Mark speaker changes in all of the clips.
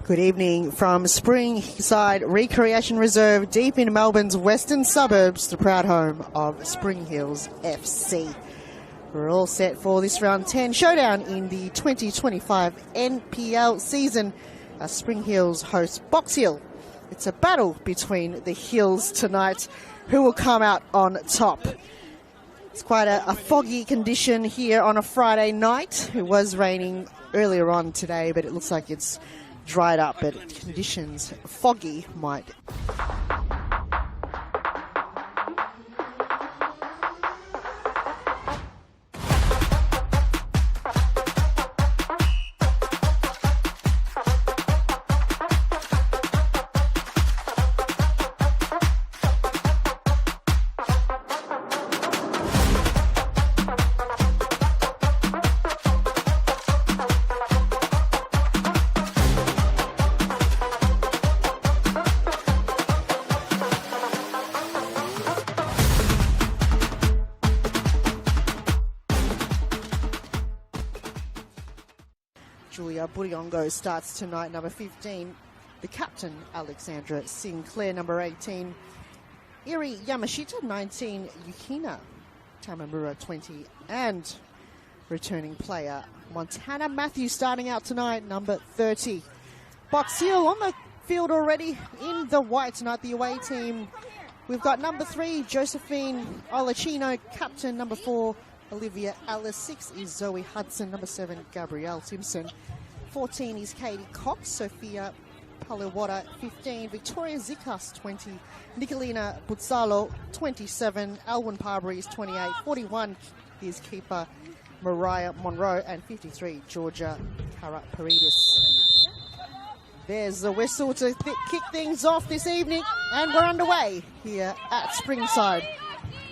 Speaker 1: Good evening from Springside Recreation Reserve, deep in Melbourne's western suburbs, the proud home of Spring Hills FC. We're all set for this round 10 showdown in the 2025 NPL season as Spring Hills host Box Hill. It's a battle between the Hills tonight. Who will come out on top? It's quite a foggy condition here on a Friday night. It was raining earlier on today, but it looks like it's dried up, but conditions foggy might. Buriongo starts tonight, number 15. The captain, Alexandra Sinclair, number 18. Iri Yamashita, 19. Yukina Tamamura, 20. And returning player, Montana Matthews, starting out tonight, number 30. Box Hill on the field already in the white tonight, the away team. We've got number 3, Josephine Olachino, captain, number 4, Olivia Ellis. 6 is Zoe Hudson, number 7, Gabrielle Simpson. 14 is Katie Cox, Sophia Palewata, 15, Victoria Zikas, 20, Nicolina Buzzalo, 27, Alwyn Parbury is 28, 41 is keeper Mariah Monroe, and 53, Georgia Karaparidis. There's the whistle to kick things off this evening, and we're underway here at Springside.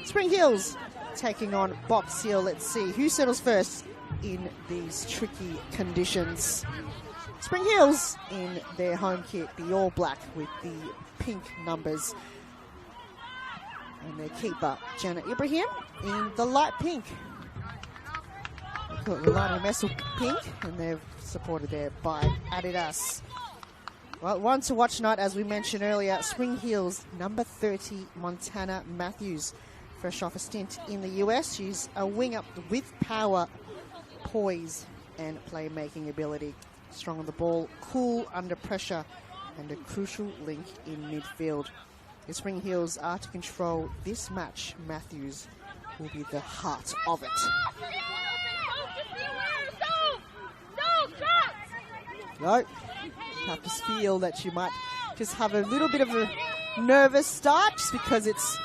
Speaker 1: Spring Hills taking on Box Hill. Let's see who settles first in these tricky conditions. Spring Hills in their home kit, the all black with the pink numbers, and their keeper Janet Ibrahim in the light pink. They call it the Lionel Messel pink, and they're supported there by Adidas. Well, one to watch tonight, as we mentioned earlier, Spring Hills number 30, Montana Matthews, fresh off a stint in the US. She's a wing up with power, poise and playmaking ability. Strong on the ball, cool under pressure, and a crucial link in midfield. If Spring Hills are to control this match, Matthews will be the heart of it. No, you have to feel that you might just have a little bit of a nervous start, just because it's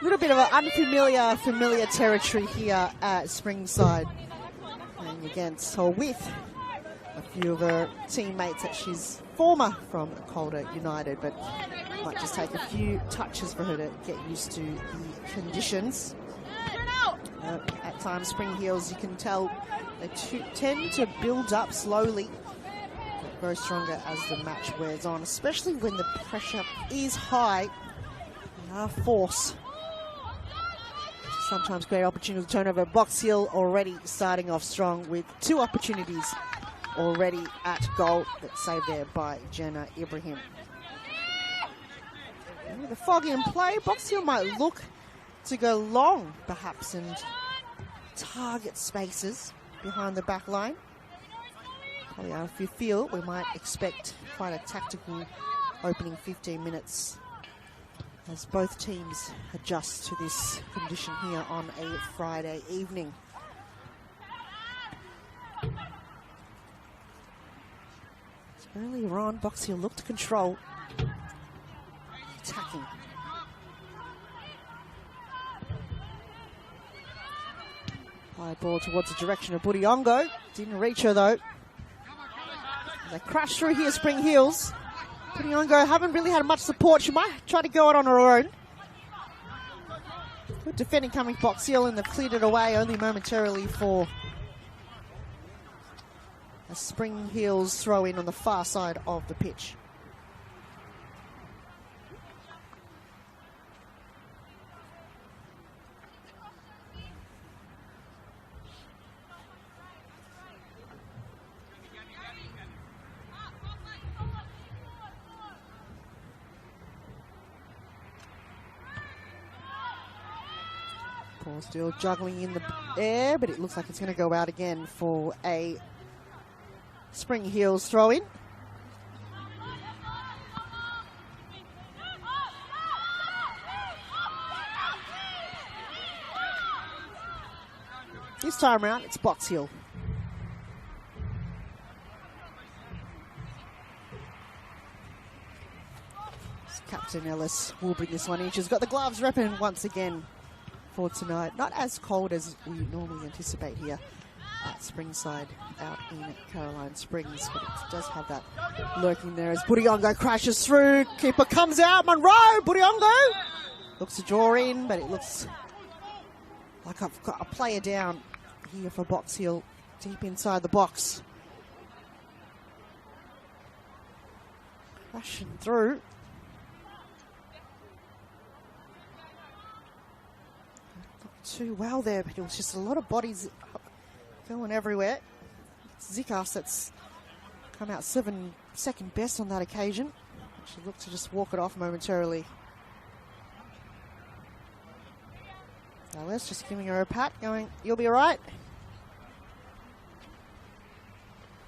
Speaker 1: a little bit of an familiar territory here at Springside. Playing against or with a few of her teammates that she's former from Calder United, but might just take a few touches for her to get used to the conditions. At times, Spring Hills, you can tell they tend to build up slowly, but grow stronger as the match wears on, especially when the pressure is high. They are force. Sometimes great opportunity to turn over. Box Hill already starting off strong with 2 opportunities already at goal, but saved there by Jenna Ibrahim. And with the foggy in play, Box Hill might look to go long, perhaps, and target spaces behind the back line. Probably, if you feel, we might expect quite a tactical opening 15 minutes as both teams adjust to this condition here on a Friday evening. Earlier on, Box Hill looked to control. attacking. High ball towards the direction of Budiongo. Didn't reach her though. They crash through here, Spring Heels. Budiongo haven't really had much support. She might try to go out on her own. Good defending coming Box Hill, and they've cleared it away only momentarily for a Spring Heels throw in on the far side of the pitch. Ball still juggling in the air, but it looks like it's going to go out again for a Spring Heels throw in. This time around, it's Box Hill. Captain Ellis will bring this one in. She's got the gloves repping once again for tonight. Not as cold as we normally anticipate here at Springside out in Caroline Springs, but it does have that lurking there as Budiongo crashes through. Keeper comes out. Monroe, Budiongo looks to draw in, but it looks like I've got a player down here for Box Hill, deep inside the box. Crashing through. Too well there, but it was just a lot of bodies going everywhere. Zikas that's come out second best on that occasion. She looked to just walk it off momentarily. Alice just giving her a pat, going, "You'll be all right."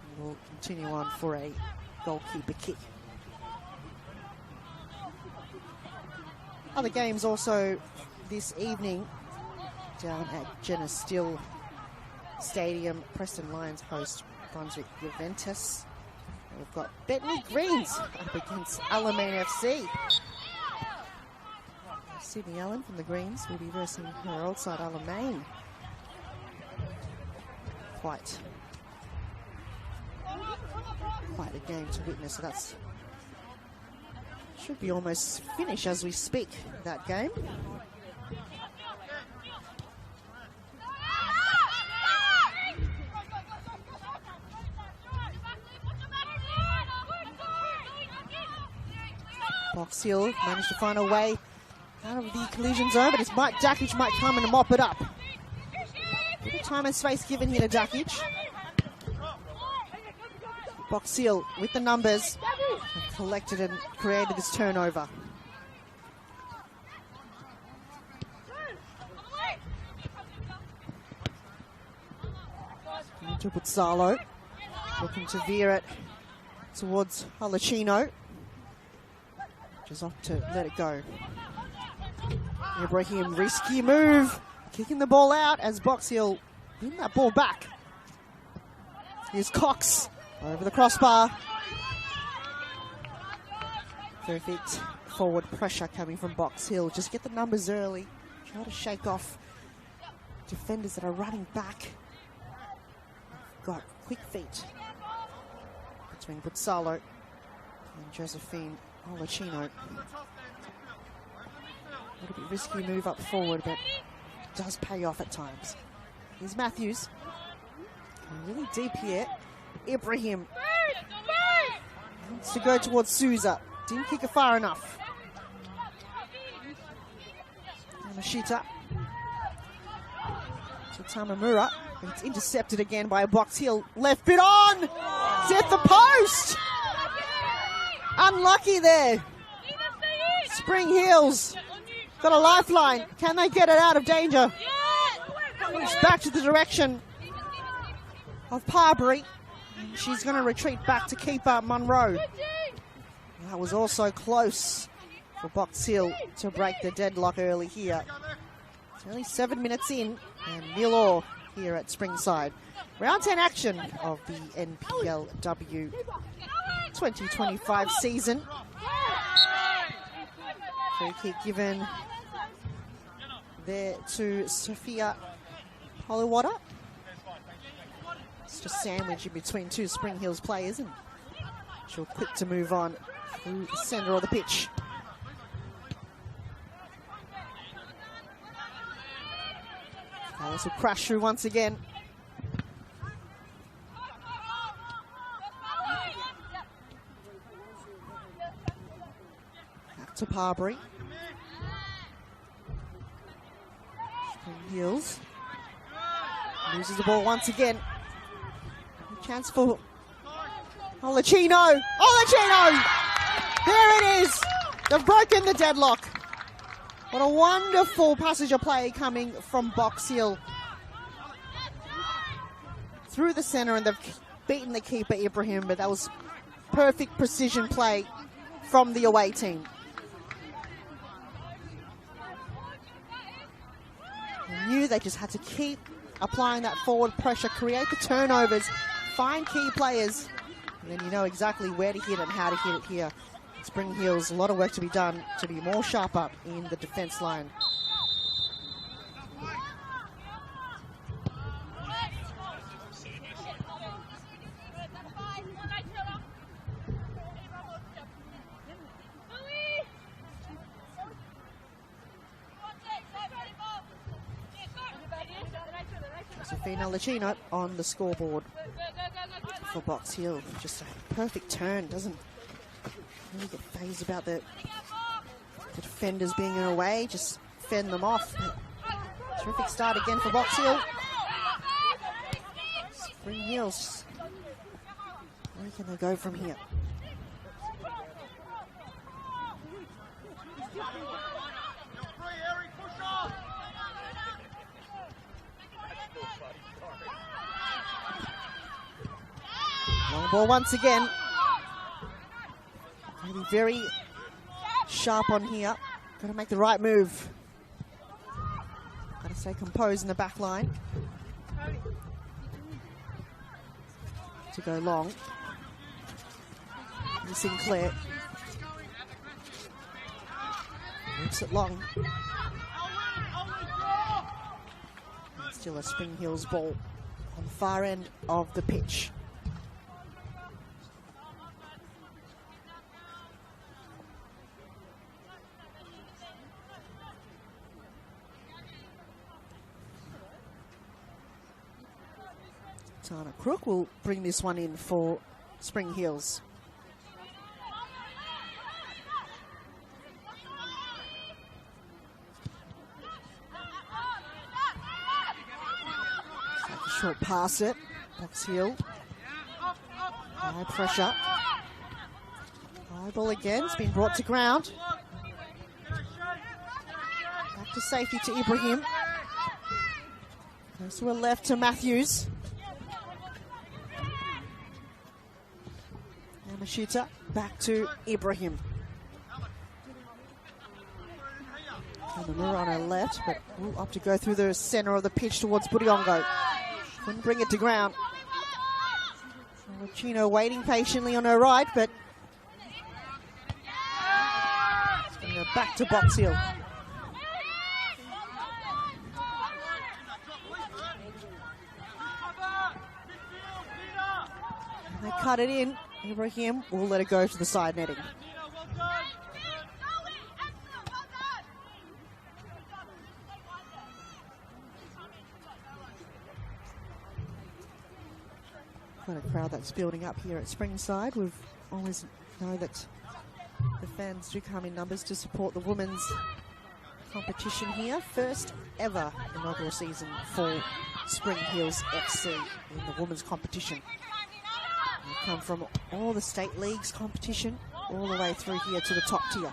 Speaker 1: And we'll continue on for a goalkeeper kick. Other games also this evening. Down at Jenna Still Stadium, Preston Lions host Brunswick Juventus. We've got Bethany Greens up against Alamein FC. Sydney Allen from the Greens will be versing her old side Alamein. Quite a game to witness. So that's should be almost finished as we speak, that game. Box Hill managed to find a way out of the collision zone, but it's Mike Dakic might come and mop it up. Bit of time and space given here to Dakic. Box Hill with the numbers have collected and created this turnover. To Buzzalo, looking to veer it towards Halachino. Just off to let it go. Ibrahim, risky move. Kicking the ball out as Box Hill win that ball back. Here's Cox over the crossbar. Perfect forward pressure coming from Box Hill. Just get the numbers early. Try to shake off defenders that are running back. Got quick feet between Buzzalo and Josephine Olachino. A little bit risky move up forward, but it does pay off at times. Here's Matthews. Really deep here. Ibrahim wants to go towards Souza. Didn't kick it far enough. Yamashita to Tamamura. It's intercepted again by a Box Hill. Left bit on! It's at the post! Unlucky there. Spring Heels got a lifeline. Can they get it out of danger? Pushed back to the direction of Parbury. She's going to retreat back to keeper Monroe. That was also close for Box Hill to break the deadlock early here. It's only 7 minutes in and 0-0 here at Springside. Round 10 action of the NPLW 2025 season. Free kick given there to Sophia Hollywater. It's just sandwiched in between two Spring Hills players, and she'll quick to move on through the centre of the pitch. Alice will crash through once again. Back to Parbury. Spring Hills loses the ball once again. Chance for Olacino. Olacino! There it is! They've broken the deadlock. What a wonderful passage of play coming from Box Hill. Through the centre, and they've beaten the keeper, Ibrahim, but that was perfect precision play from the away team. They knew they just had to keep applying that forward pressure, create the turnovers, find key players, and then you know exactly where to hit and how to hit it here. Spring Hills, a lot of work to be done to be more sharper in the defence line. Josephina Lacino on the scoreboard for Box Hill. Just a perfect turn, doesn't really get phased about the defenders being in a way, just fend them off. Terrific start again for Box Hill. Spring Hills, where can they go from here? Long ball once again. Be very sharp on here. Got to make the right move. Got to stay composed in the back line. To go long. And Sinclair. Moves it long. And still a Spring Hills ball on the far end of the pitch. Tana Crook will bring this one in for Spring Hills. Like a short pass it. Box Hill. High pressure. High ball again. It's been brought to ground. Back to safety to Ibrahim. Goes to a left to Matthews. Mashita back to Ibrahim. Kamamura on her left, but will opt to go through the centre of the pitch towards Budiongo. Couldn't bring it to ground. Chino waiting patiently on her right, but it's going to go back to Box Hill. And they cut it in. Ibrahim will let it go to the side netting. Quite a crowd that's building up here at Springside. We've always know that the fans do come in numbers to support the women's competition here. First ever inaugural season for Spring Hills FC in the women's competition. They come from all the state leagues competition, all the way through here to the top tier.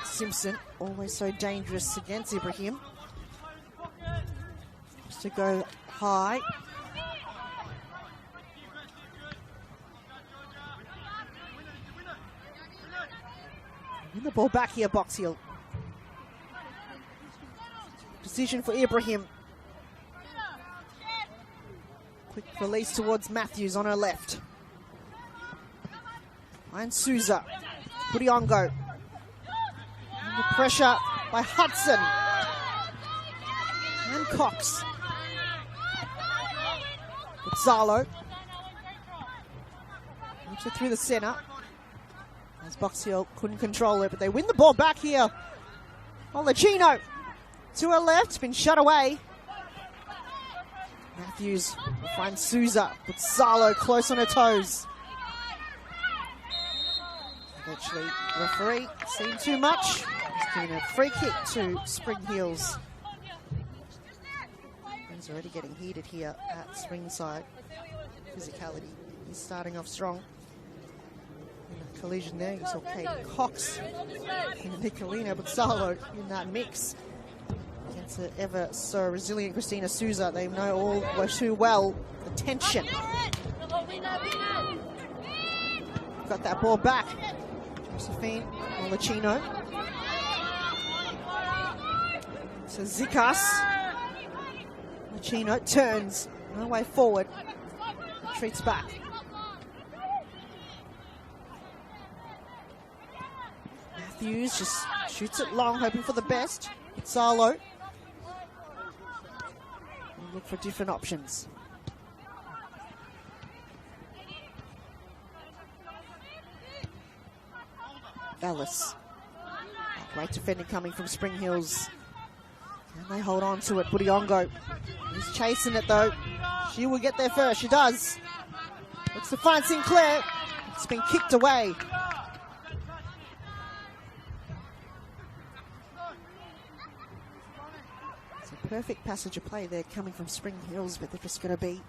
Speaker 1: Simpson, always so dangerous against Ibrahim. Just to go high. Win the ball back here, Box Hill. Decision for Ibrahim. Quick release towards Matthews on her left. And Souza. Budiongo. Under pressure by Hudson. And Cox. Zalo. Moves it through the centre. As Box Hill couldn't control it, but they win the ball back here. Olachino to her left, been shut away. Matthews will find Souza, but Zalo close on her toes. Eventually, referee seen too much. He's giving a free kick to Spring Hills. He's already getting heated here at Springside. Physicality is starting off strong. In a collision there, you saw Kate Cox and Nicolina Buzzalo in that mix. Against the ever so resilient Christina Souza. They know all too well the tension. Got that ball back. Josephine Olachino. So Zikas. Olachino turns. No way forward. Retreats back. Matthews just shoots it long, hoping for the best. Salo. Look for different options. Ellis. Great defending coming from Spring Hills. And they hold on to it. Budiongo. He's chasing it though. She will get there first. She does. Looks to find Sinclair. It's been kicked away. It's a perfect passage of play there coming from Spring Hills, but they're just going to be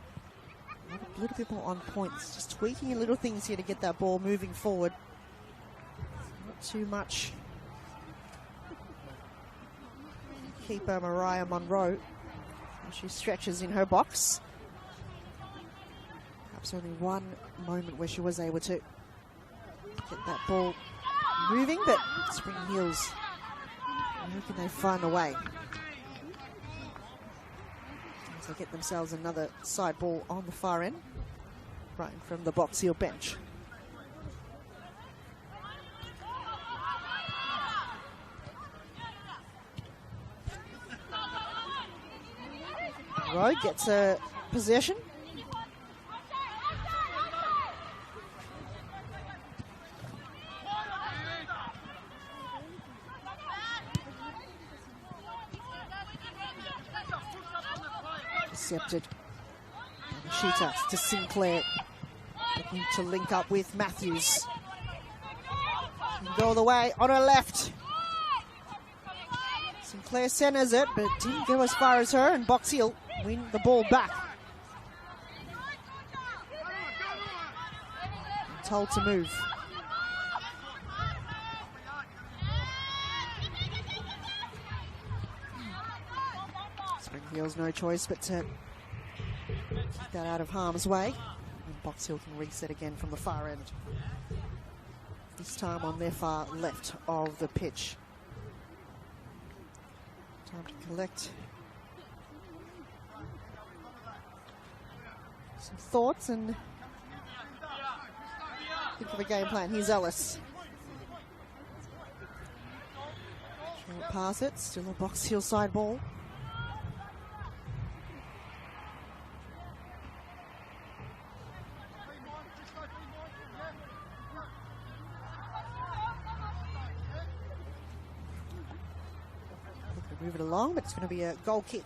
Speaker 1: a little bit more on points. Just tweaking in little things here to get that ball moving forward. Not too much. Keeper Mariah Monroe. She stretches in her box. Perhaps only one moment where she was able to get that ball moving, but Spring Hills, how can they find a way? As they get themselves another side ball on the far end, right in from the Box Hill bench. Rowe gets a possession. Intercepted. And shooter to Sinclair. Looking to link up with Matthews. Can go all the way on her left. Sinclair centers it, but didn't go as far as her, and Box Hill win the ball back. Told to move. Spring Hills no choice but to keep that out of harm's way. And Box Hill can reset again from the far end. This time on their far left of the pitch. Time to collect some thoughts and think of a game plan. Here's Ellis. Short pass it, still a Box Hill side ball. Move it along, but it's going to be a goal kick.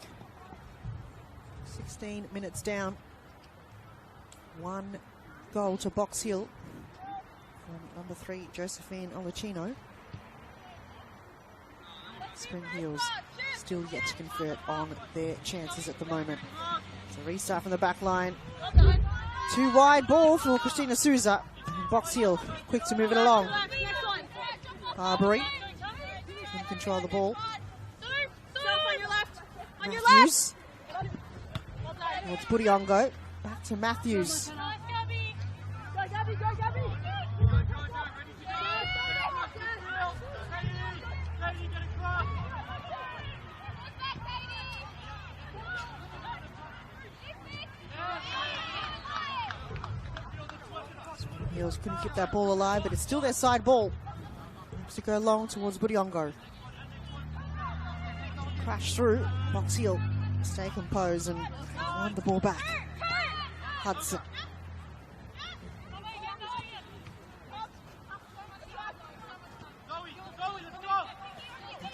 Speaker 1: 16 minutes down. 1 goal to Box Hill from number 3, Josephine Olachino. Spring Hills still yet to convert on their chances at the moment. So restart from the back line. 2 wide ball for Christina Souza. And Box Hill quick to move it along. Carberry can control the ball. Matthews. Well, it's Budiongo. Back to Matthews. Hills couldn't keep that ball alive, but it's still their side ball. Looks to go long towards Budiongo. Crash through. Box Hill. Stay composed and wind the ball back. Hudson.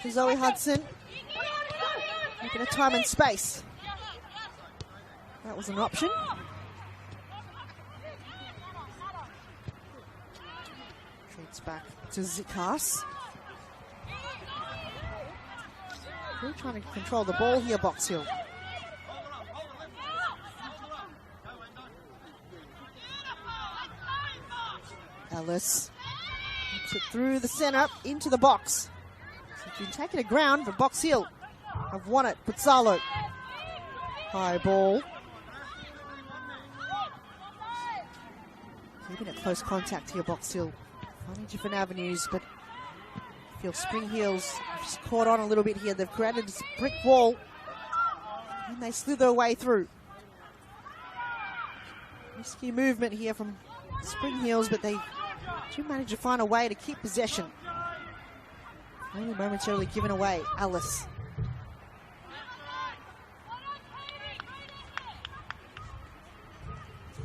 Speaker 1: To Zoe Hudson. Making a time and space. That was an option. Treats back to Zikas. Really trying to control the ball here, Box Hill. Ellis puts it through the centre into the box. So it's been taken to ground, but Box Hill have won it. Puzzalo. High ball. Keeping it close contact here, Box Hill. Finding different avenues, but I feel Spring Heels just caught on a little bit here. They've created this brick wall, and they slither their way through. Risky movement here from Spring Heels, but they do manage to find a way to keep possession. Only momentarily given away. Alice.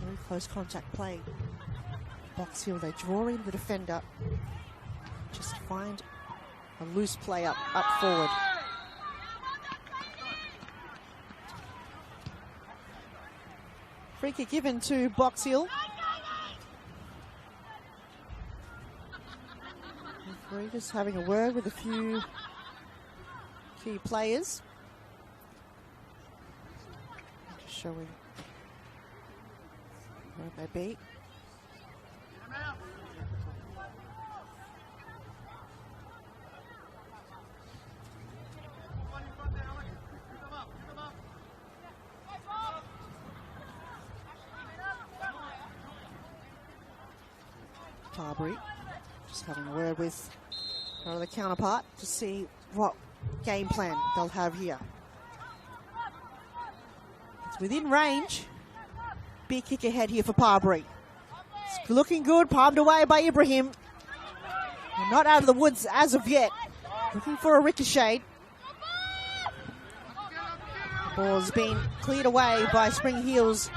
Speaker 1: Very close contact play. Box Hill, they draw in the defender. Just find a loose play up forward. Free kick given to Box Hill. Referee just having a word with a few key players. Just showing where they be. Carberry just having a word with the counterpart to see what game plan they'll have here. It's within range. Big kick ahead here for Parbury. It's looking good, palmed away by Ibrahim. They're not out of the woods as of yet. Looking for a ricochet. Ball's been cleared away by Spring Heels.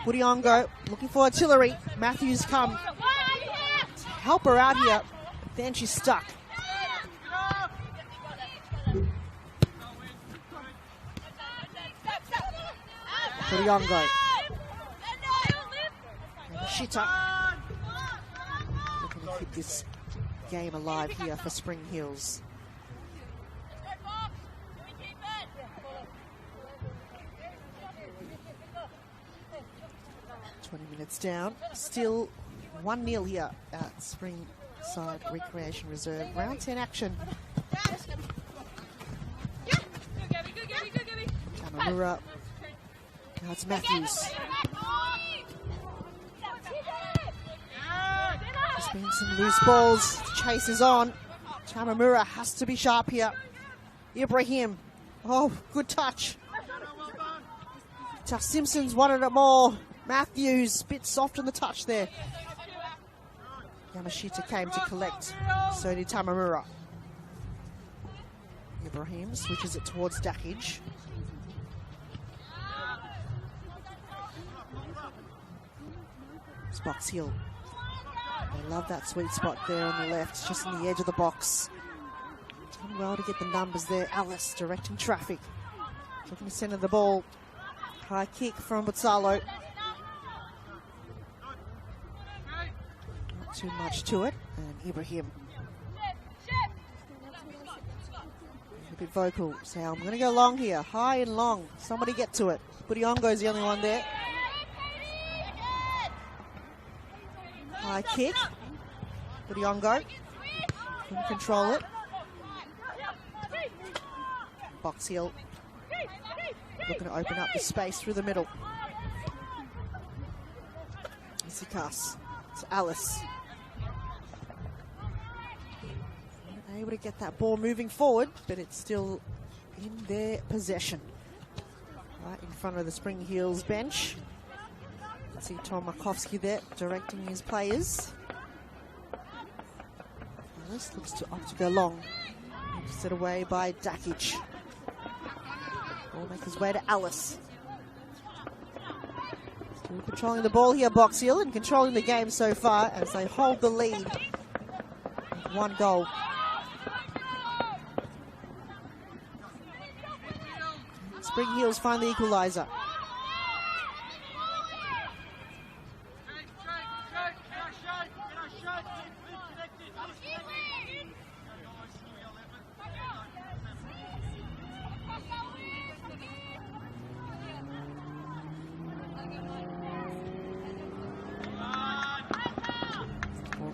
Speaker 1: Budiongo looking for artillery. Matthews come to help her out here. Then she's stuck. Budiongo. Shitta. Looking to keep this game alive here for Spring Heels. Minutes down, still 1-0 here at Springside Recreation Reserve. Round 10 action. Tamamura guards Matthews. There's been some loose balls. Chase is on. Tamamura has to be sharp here. Ibrahim. Oh, good touch. Tuff Simpson's wanted it more. Matthews, bit soft on the touch there. Yamashita came to collect, so did Tamamura. Ibrahim switches it towards Dakich. It's Box Hill. They love that sweet spot there on the left, just on the edge of the box. Done well to get the numbers there. Alice directing traffic. Looking to center the ball. High kick from Buzzalo. Too much to it, and Ibrahim a bit vocal, say I'm going to go long here, high and long, somebody get to it. Budiongo's the only one there. High kick, Budiongo can control it. Box Hill looking to open up the space through the middle. Zikas, it's Alice. Able to get that ball moving forward, but it's still in their possession. Right in front of the Spring Heels bench. See Tom Markovsky there directing his players. This looks to opt to go long. Set away by Dakic. Ball make his way to Alice. Still controlling the ball here, Box Hill, and controlling the game so far as they hold the lead. With 1 goal. Spring Hills find the equaliser.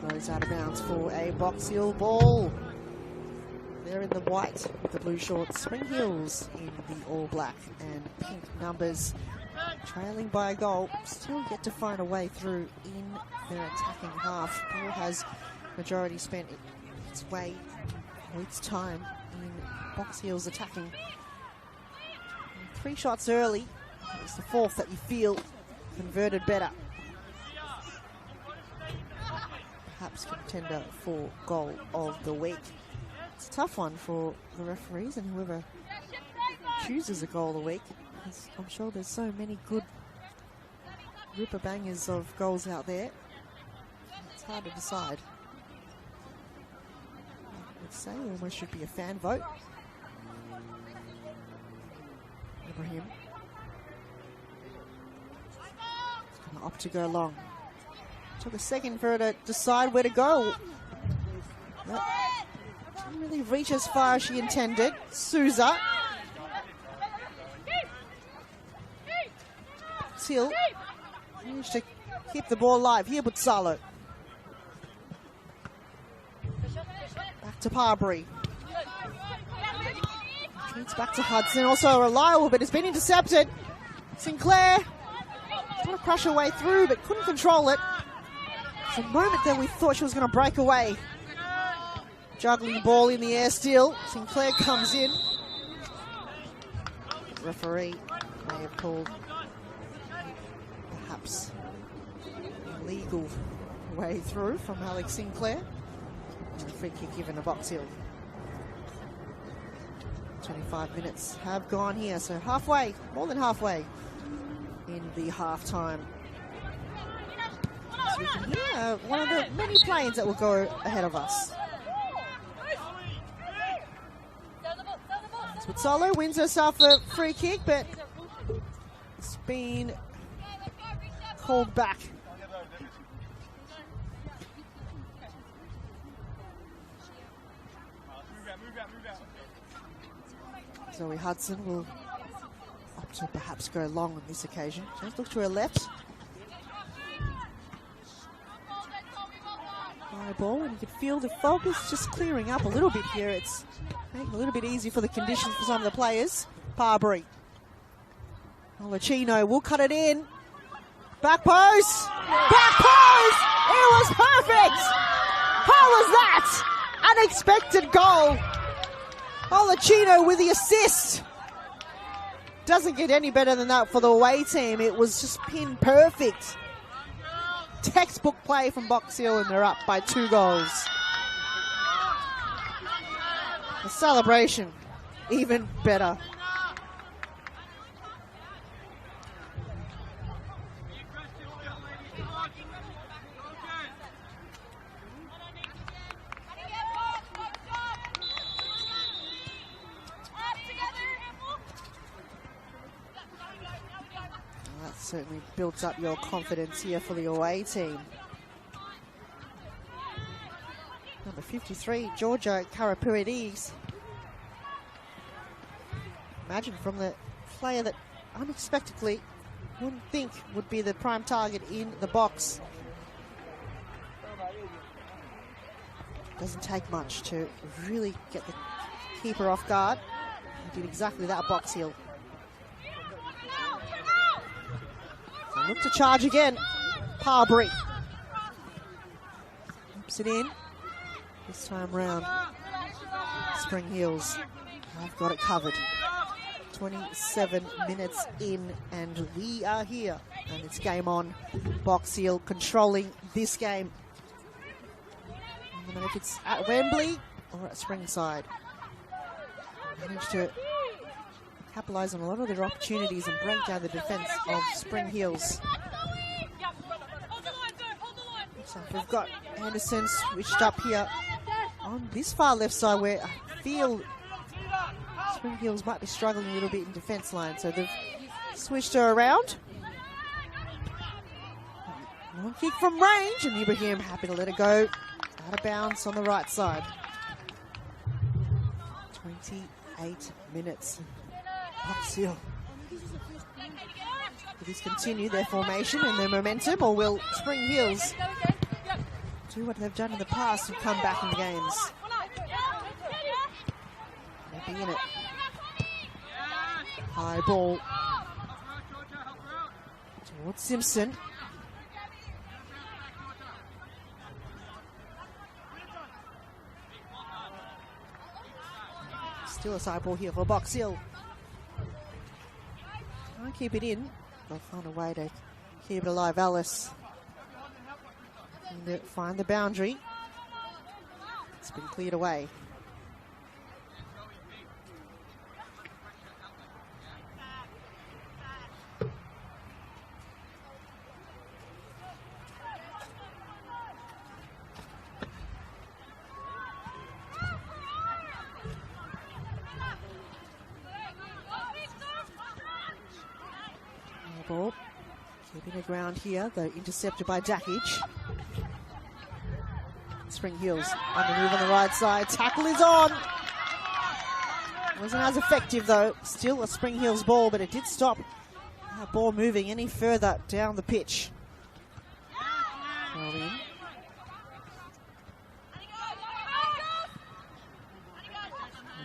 Speaker 1: Goes out of bounds for a Box Hill ball. They're in the white with the blue shorts. Spring Hills in the all black and pink numbers, trailing by a goal. Still yet to find a way through in their attacking half. Ball has majority spent its way or its time in Box Hills attacking. And 3 shots early. It's the 4th that you feel converted better. Perhaps contender for goal of the week. It's a tough one for the referees and whoever chooses a goal of the week. I'm sure there's so many good ripper bangers of goals out there. It's hard to decide. I'd say it almost should be a fan vote. Ibrahim. He's going to opt to go long. Took a second for her to decide where to go. But didn't really reach as far as she intended. Souza. Till managed to keep the ball alive. Here, Butsalo. Back to Parbury. Treats back to Hudson. Also reliable, but it's been intercepted. Sinclair trying to crush her way through, but couldn't control it. The moment that we thought she was going to break away. Juggling the ball in the air still. Sinclair comes in. The referee may have called perhaps a legal way through from Alex Sinclair. And a free kick given to Box Hill. 25 minutes have gone here, so halfway, more than halfway in the half-time. We can hear one of the many planes that will go ahead of us. Solo wins herself a free kick, but it's been called back. Zoe Hudson will opt to perhaps go long on this occasion. Just look to her left. High ball, and you can feel the focus just clearing up a little bit here. It's making it a little bit easier for the conditions for some of the players. Parbury. Olachino will cut it in. Back post! Back post! It was perfect! How was that? Unexpected goal. Olachino with the assist. Doesn't get any better than that for the away team. It was just pin perfect. Textbook play from Box Hill, and they're up by 2 goals. The celebration, even better. Certainly builds up your confidence here for the away team. Number 53, Georgia Karapirides. Imagine from the player that unexpectedly wouldn't think would be the prime target in the box. Doesn't take much to really get the keeper off guard. He did exactly that, Box Hill. Look to charge again. Parbury. Whips it in. This time round, Spring Hills have got it covered. 27 minutes in, and we are here. And it's game on. Box Hill controlling this game. No matter if it's at Wembley or at Springside. Managed to capitalise on a lot of their opportunities and break down the defence of Spring Hills. So we've got Anderson switched up here on this far left side where I feel Spring Hills might be struggling a little bit in defence line. So they've switched her around. Long kick from range, and Ibrahim happy to let it go. Out of bounds on the right side. 28 minutes. Box Hill. Will this continue their formation and their momentum, or will Spring Hills do what they've done in the past and come back in games? They'll be in it. High ball towards Simpson. Still a side ball here for Box Hill. Can't keep it in. They'll find a way to keep it alive. Alice. And find the boundary. It's been cleared away. Ball. Keeping the ground here, though intercepted by Dackage. Spring Hills on the move on the right side. Tackle is on. Wasn't as effective though. Still a Spring Hills ball, but it did stop that ball moving any further down the pitch.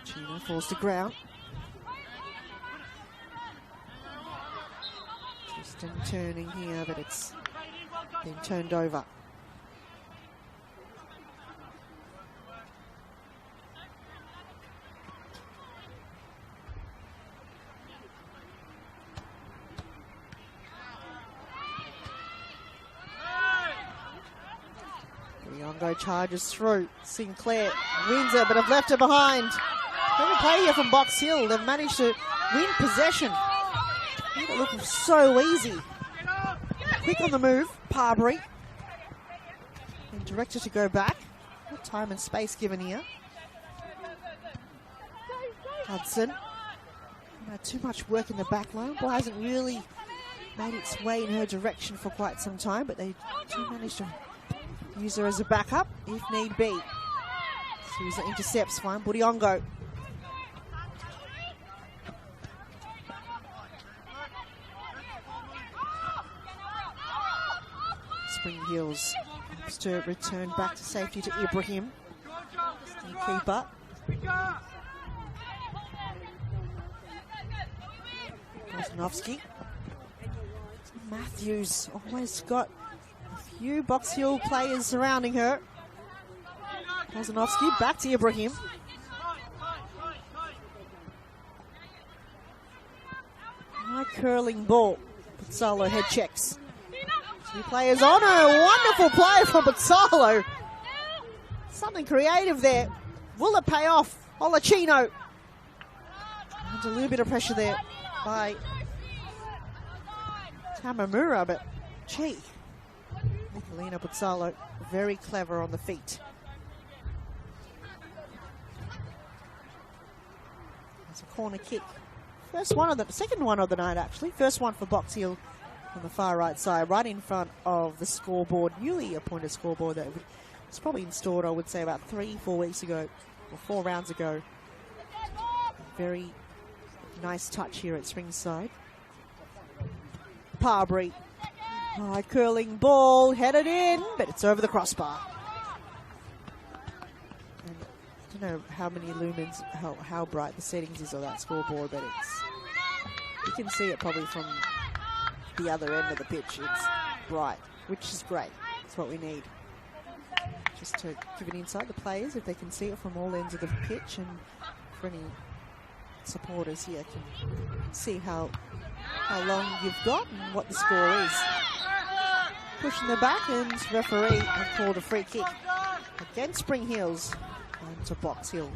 Speaker 1: Chino falls to ground. Turning here, but it's been turned over. Riongo charges through. Sinclair wins it, but have left her behind. Good play here from Box Hill. They've managed to win possession. Made it look so easy. Quick on the move, Parbury. And directed to go back. What time and space given here. Hudson. Too much work in the back line. Ball hasn't really made its way in her direction for quite some time, but they do manage to use her as a backup if need be. Sousa intercepts, fine. Budiongo. Spring Hills hopes to return back to safety to Ibrahim. Still keeper. Kozanovsky. Matthews always got a few Box Hill players surrounding her. Kozanovsky back to Ibrahim. High curling ball. Pizzalo head checks. Two players on her. Wonderful play from Pizzalo. Something creative there. Will it pay off? Olacino. Under a little bit of pressure there by Tamamura, but gee, Nicolina Pizzalo very clever on the feet. It's a corner kick. Second one of the night actually. First one for Box Hill on the far right side, right in front of the scoreboard, newly appointed scoreboard that was probably installed, I would say, about 3-4 weeks ago, or 4 rounds ago. Very nice touch here at Springside. Parbury. High curling ball, headed in, but it's over the crossbar. And I don't know how many lumens, how bright the settings is on that scoreboard, but you can see it probably from the other end of the pitch. It's bright, which is great. It's what we need. Just to give it inside the players if they can see it from all ends of the pitch, and for any supporters here can see how long you've got and what the score is. Pushing the back, and referee have called a free kick against Spring Hills and to Box Hill.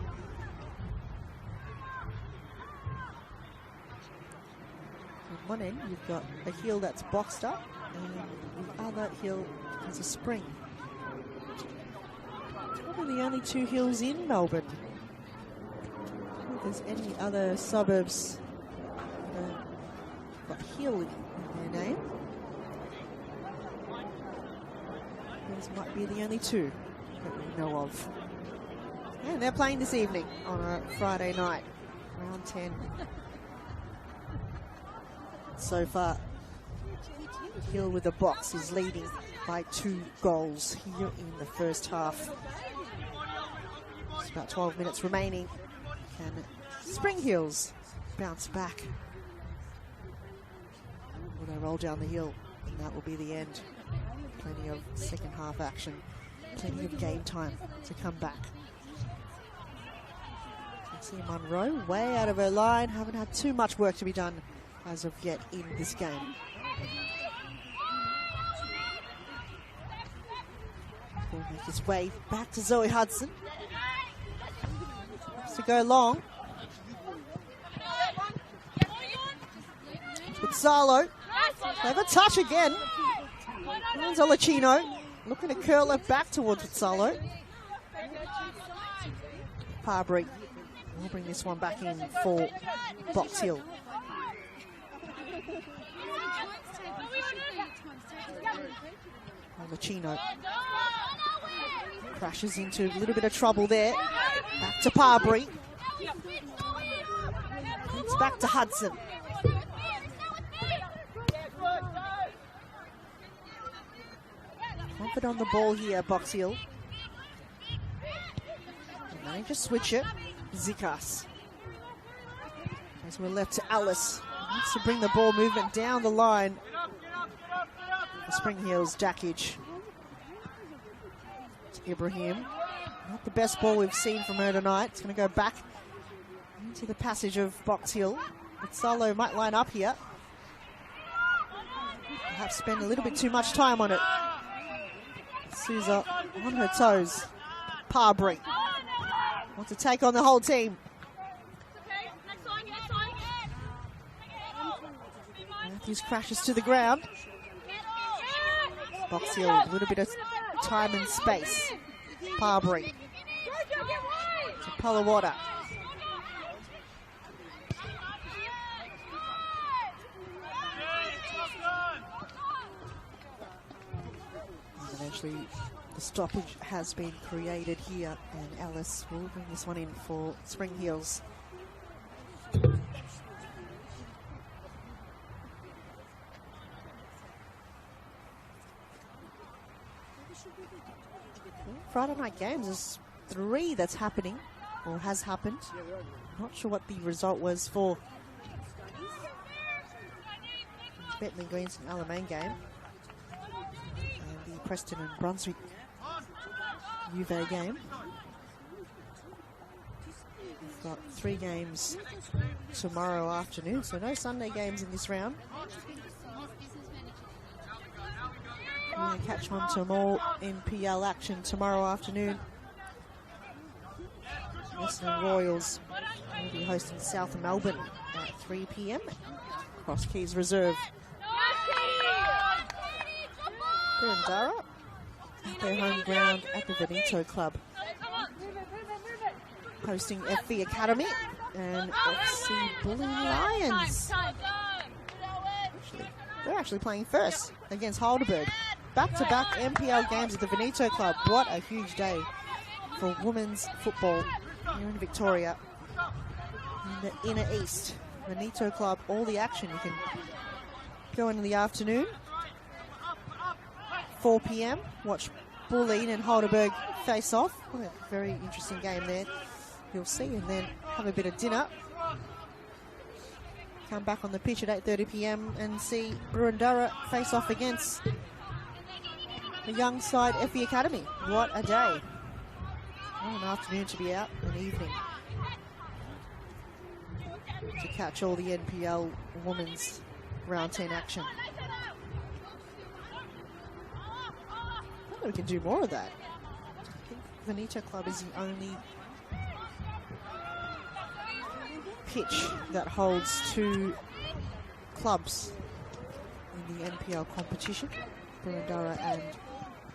Speaker 1: On one end, you've got a hill that's boxed up, and the other hill is a spring. Probably the only two hills in Melbourne. I don't think there's any other suburbs that got hill in their name. These might be the only two that we know of. And they're playing this evening on a Friday night, round 10. So far, Hill with the box is leading by 2 goals here in the first half. It's about 12 minutes remaining. Can Spring Hills bounce back? Will they roll down the hill? And that will be the end. Plenty of second half action. Plenty of game time to come back. See Munro way out of her line. Haven't had too much work to be done as of yet in this game. Will make his way back to Zoe Hudson. Has to go long. With Salo. Clever touch again. Zolachino looking to curl it back towards Salo. Parbury will bring this one back in for Box Hill. Lachino crashes into a little bit of trouble there. Back to Parbury. It's back to Hudson. Comfort on the ball here, Box Hill. And they just switch it. Zikas. As we're left to Alice. Needs to bring the ball movement down the line. Spring Hills, Jackage. To Ibrahim. Not the best ball we've seen from her tonight. It's going to go back into the passage of Box Hill. But Salo might line up here. Perhaps spend a little bit too much time on it. Souza on her toes. Parbury wants to take on the whole team. Matthews crashes to the ground. Box Hill, a little bit of time and space. Parbury. To Palawada. Eventually, the stoppage has been created here, and Alice will bring this one in for Spring Hills. Friday night games, there's 3 that's happening, or has happened. Not sure what the result was for the Bentley Greens and Alamein game. And the Preston and Brunswick UVA game. We've got 3 games tomorrow afternoon, so no Sunday games in this round. We're going to catch on to more NPL action tomorrow afternoon. Western Royals will be hosting South Melbourne at 3 p.m. Cross Keys Reserve. Burundara at their home ground at the Veneto Club. Hosting FV Academy and FC Bullying Lions. They're actually playing first against Heidelberg. Back-to-back NPL games at the Veneto Club. What a huge day for women's football here in Victoria. In the inner east, Veneto Club, all the action. You can go in the afternoon, 4 p.m, watch Bulleen and Heidelberg face off. What a very interesting game there, you'll see, and then have a bit of dinner. Come back on the pitch at 8:30 p.m. and see Burundara face off against the young side FE Academy. What a day. What an afternoon to be out, an evening. to catch all the NPL women's round 10 action. I think we can do more of that. I think Veneto Club is the only pitch that holds 2 clubs in the NPL competition, Boroondara and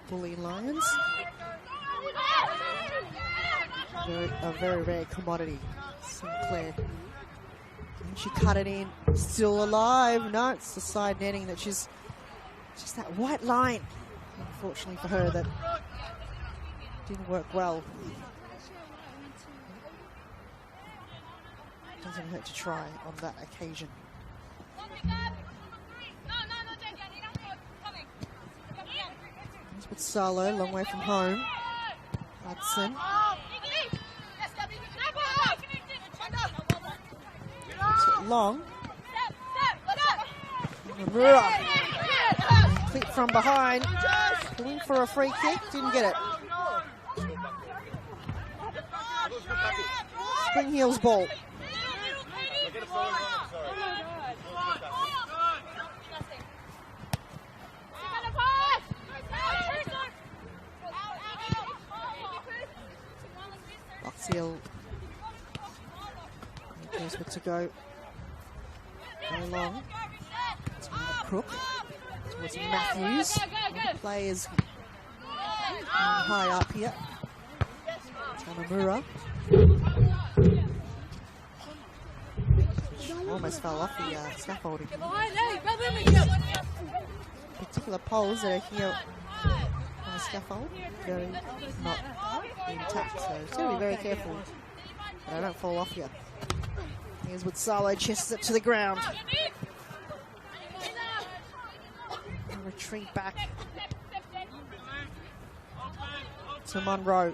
Speaker 1: Bulleen Lions. A very rare commodity. Sinclair. And she cut it in. Still alive. No, it's the side netting that she's just that white line. Unfortunately for her, that didn't work well. Doesn't hurt to try on that occasion. With Salo, long way from home. Hudson. Long. Namura. Clip from behind. Going for a free kick. Didn't get it. Spring Heels ball. Box-Hill. Knows what to go. Very long. It's Crook. Towards Matthews. The players high up here. Tanamura. Almost fell off the scaffolding. Particular poles that are here on the scaffold, very not intact, so it's got to be very careful that I don't fall off here. Here's with Salo, chests it to the ground. And retreat back to Munro.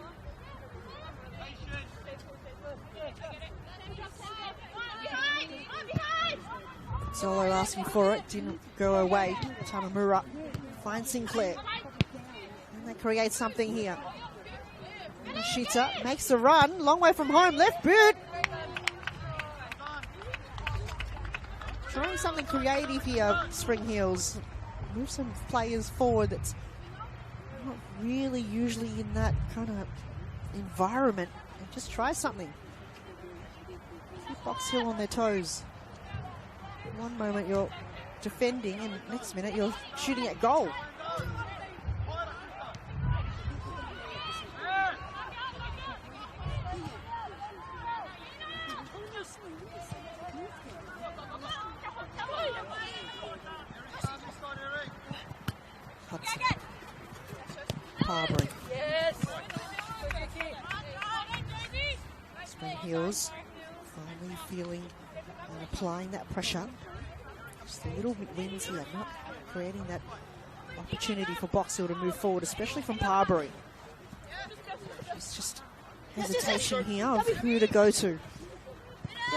Speaker 1: Solo asking for it, didn't go away. Tamamura finds Sinclair. And they create something here. Shita makes the run, long way from home, left boot. Trying something creative here, Spring Heels. Move some players forward that's not really usually in that kind of environment. And just try something. Keep Box Hill on their toes. One moment you're defending and next minute you're shooting at goal. Hudson. Harbury. Spring Heels finally feeling and applying that pressure. Just the little wins here, not creating that opportunity for Box Hill to move forward, especially from Parbury. It's just hesitation here of who to go to.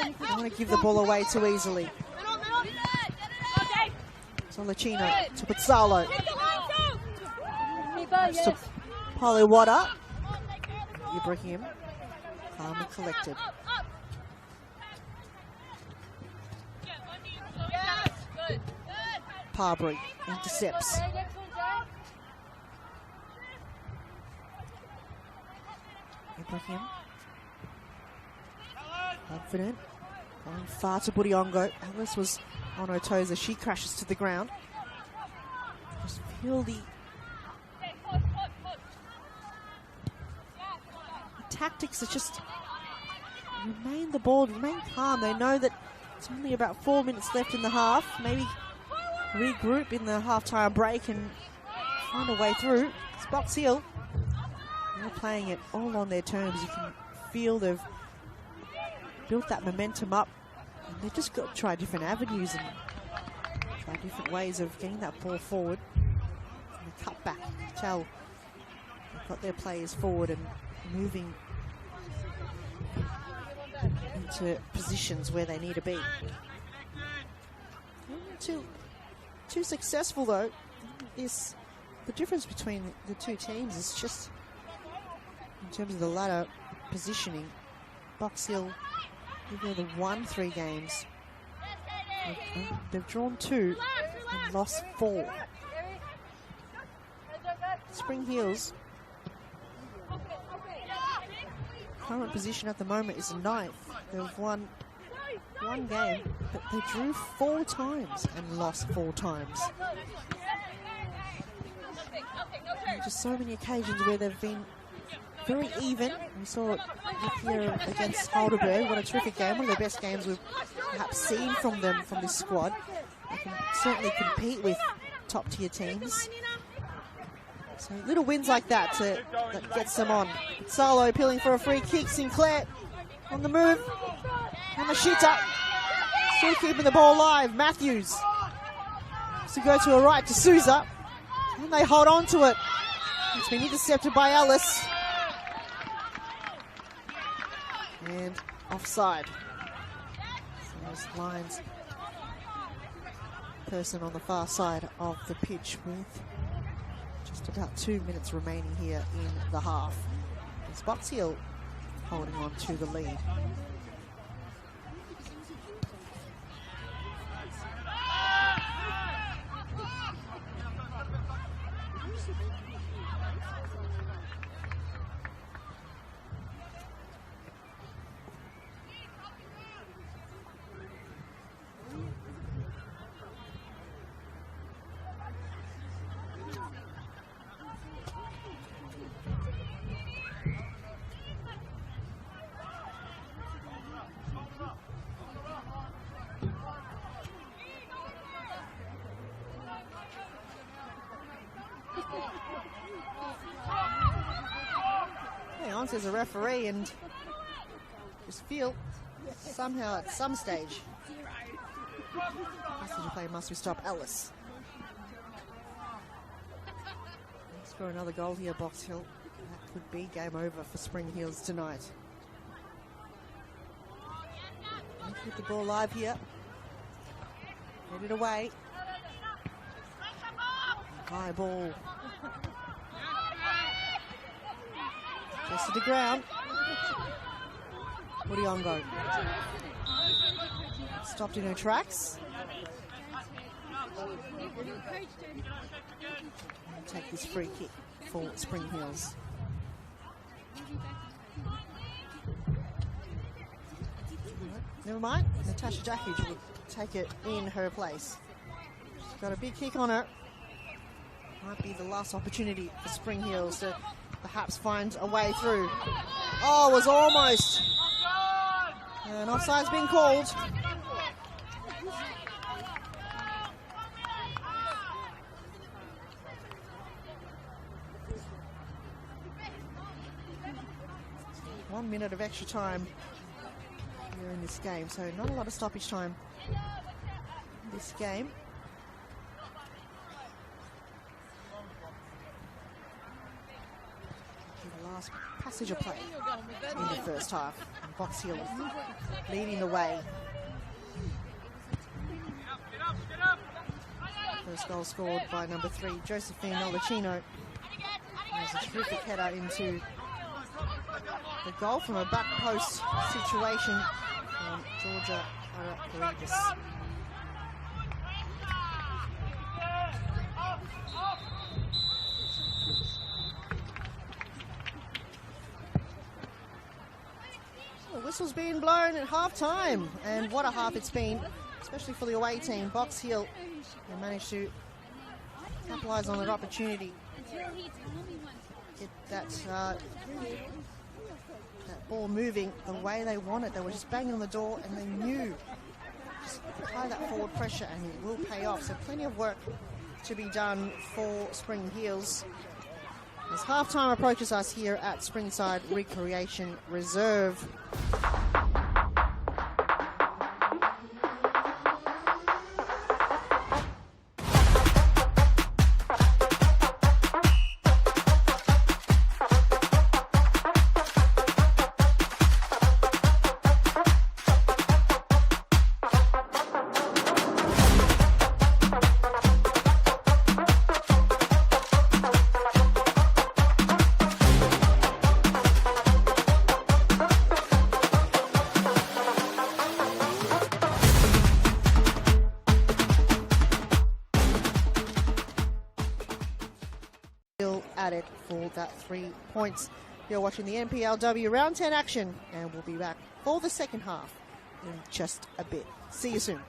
Speaker 1: Don't want to give the ball away too easily. Solacino to Pizzalo. To Poliwata. Ibrahim. Calm and collected. Parbury intercepts. Ibrahim. Confident. Going far to Budiongo. Alice was on her toes as she crashes to the ground. Just feel the tactics are just remain the ball, remain calm. They know that it's only about 4 minutes left in the half. Maybe regroup in the halftime break and find a way through. It's Box Hill. They're playing it all on their terms. You can feel they've built that momentum up. And they've just got to try different avenues and try different ways of getting that ball forward. And the cut back, you can tell they've got their players forward and moving into positions where they need to be. Too successful though. The difference between the two teams is just in terms of the ladder positioning. Box Hill They've won 3 games. They've drawn 2 and lost 4. Spring Heels, current position at the moment is 9th. They've won 1 game, but they drew 4 times and lost 4 times. Just so many occasions where they've been very even. We saw it here against Heidelberg. What a terrific game. One of the best games we've perhaps seen from them, from this squad. They can certainly compete with top-tier teams. So little wins like that gets them on. Salo appealing for a free kick. Sinclair on the move. Yamashita still keeping the ball alive. Matthews to go to a right to Souza. And they hold on to it. It's been intercepted by Ellis. And offside. So those lines. Person on the far side of the pitch with just about 2 minutes remaining here in the half. It's Box Hill holding on to the lead. As a referee and just feel somehow at some stage the play must we stop Ellis. Score another goal here, Box Hill. That could be game over for Spring Heels tonight. Keep the ball live here. Get it away. High ball. Just to the ground. Muriongo. Stopped in her tracks. And take this free kick for Spring Heels. Never mind. Natasha Jackage will take it in her place. She's got a big kick on her. Might be the last opportunity for Spring Heels to perhaps find a way through. Oh, it was almost. And offside's been called. One minute of extra time here in this game, so not a lot of stoppage time in this game. Last passage of play in the first half. And Box Hill leading the way. First goal scored by number 3, Josephine Olacino. There's a terrific header into the goal from a back post situation from Georgia Rodriguez. Whistle's being blown at half-time, and what a half it's been, especially for the away team. Box Hill, they managed to capitalise on that opportunity. Get that ball moving the way they wanted. They were just banging on the door, and they knew just apply that forward pressure, and it will pay off. So plenty of work to be done for Spring Heels as half-time approaches us here at Springside Recreation Reserve. with that 3 points. You're watching the NPLW Round 10 action, and we'll be back for the second half in just a bit. See you soon.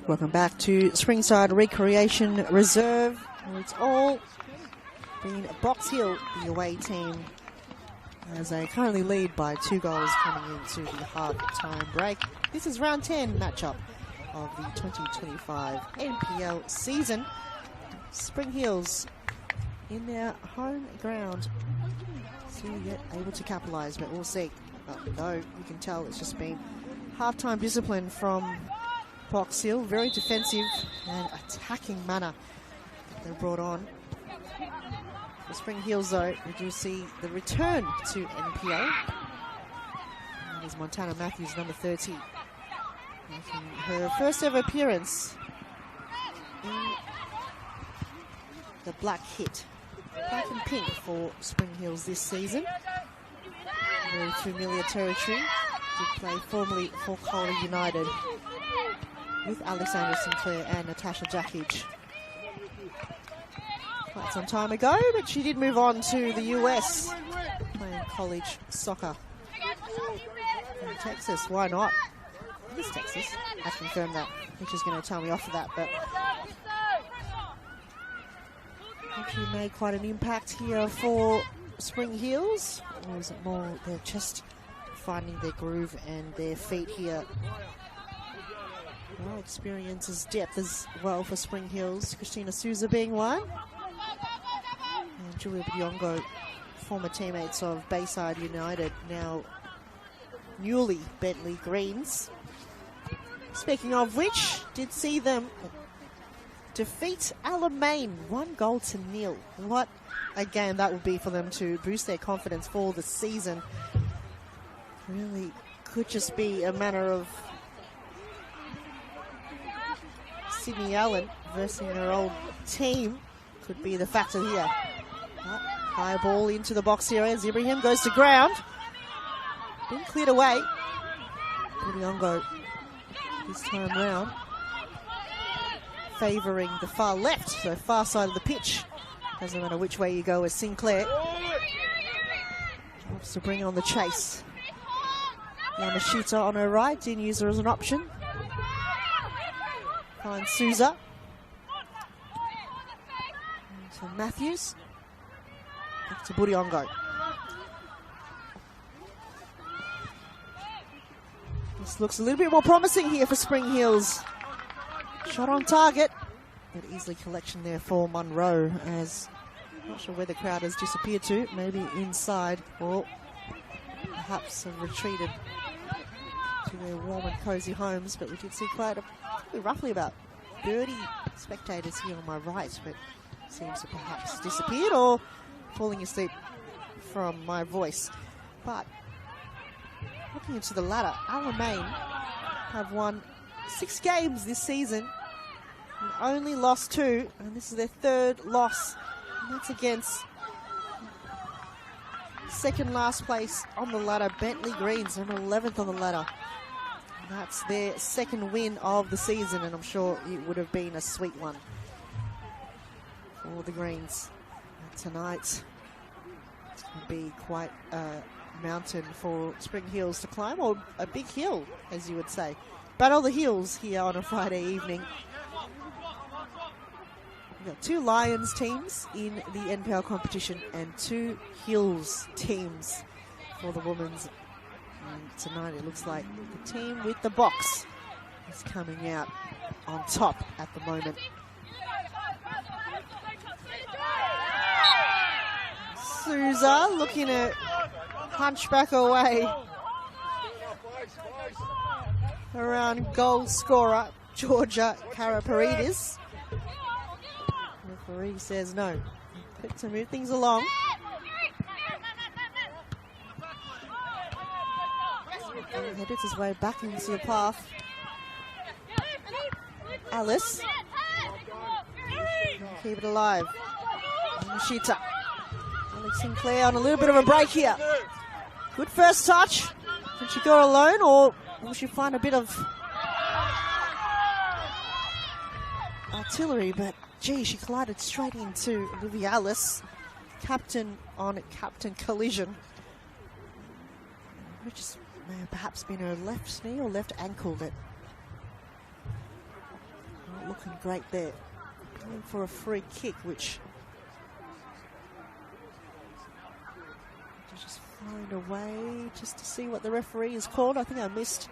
Speaker 1: Welcome back to Springside Recreation Reserve. It's all been Box Hill, the away team, as they currently lead by 2 goals coming into the half-time break. This is round 10 matchup of the 2025 NPL season. Spring Hills in their home ground, still yet able to capitalise, but we'll see. Though you can tell it's just been half-time discipline from Box Hill, very defensive and attacking manner they brought on. For Spring Hills, though, we do see the return to NPL. And there's Montana Matthews, number 30, making her first ever appearance in the black hit. Black and pink for Spring Hills this season. Very familiar territory. Did play formerly for Calder United with Alexandra Sinclair and Natasha Jakic quite some time ago, but she did move on to the US, playing college soccer in Texas. Why not? It is Texas. I confirmed that. I think she's going to tell me off of that, but I think she made quite an impact here for Spring Hills. Or is it more they're just finding their groove and their feet here? Well, experiences depth as well for Spring Hills. Christina Souza being one. And Julia Biongo, former teammates of Bayside United, now newly Bentley Greens. Speaking of which, did see them defeat Alamein 1-0. What a game that would be for them to boost their confidence for the season. Really could just be a matter of Sydney Allen versus her old team. Could be the factor here. High ball into the box area as Ibrahim goes to ground. Been cleared away. Budiongo this time round favouring the far left, so far side of the pitch. Doesn't matter which way you go as Sinclair wants to bring on the chase. Yamashita on her right, didn't use her as an option. Finds Souza. To Matthews. Back to Budiongo. This looks a little bit more promising here for Spring Hills. Shot on target, but easily collection there for Monroe, as not sure where the crowd has disappeared to, maybe inside or perhaps have retreated to their warm and cosy homes, but we did see roughly about 30 spectators here on my right, but seems to perhaps disappeared or falling asleep from my voice. But looking into the ladder, Alamein have won 6 games this season and only lost 2, and this is their 3rd loss, and that's against second last place on the ladder, Bentley Greens. They're 11th on the ladder. And that's their 2nd win of the season, and I'm sure it would have been a sweet one for the Greens. And tonight, it's going to be quite a mountain for Spring Hills to climb, or a big hill, as you would say. Battle the hills here on a Friday evening. We've got 2 Lions teams in the NPL competition and 2 Hills teams for the women's. And tonight it looks like the team with the box is coming out on top at the moment. Souza looking to hunchback away around goal scorer Georgia Karaparidis. Referee says no. Quick to move things along. Headed his way back into the path. Alice. Keep it alive. Yamashita. Alex Sinclair on a little bit of a break here. Good first touch. Can she go alone, or will she find a bit of artillery? But gee, she collided straight into Olivia Alice. Captain on captain collision. Which may have perhaps been her left knee or left ankle, but not looking great there. Going for a free kick, which just find a way just to see what the referee has called. I think I missed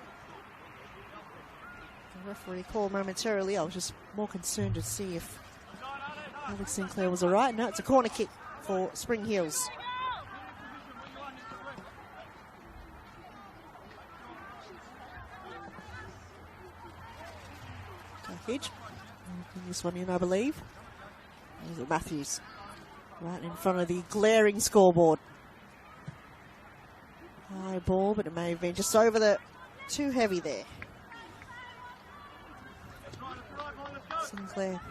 Speaker 1: the referee call momentarily. I was just more concerned to see if Alex Sinclair was all right. No, it's a corner kick for Spring Hills. Tackage. This one in, I believe. Is it Matthews? Right in front of the glaring scoreboard. High ball, but it may have been just over the too heavy there. Sinclair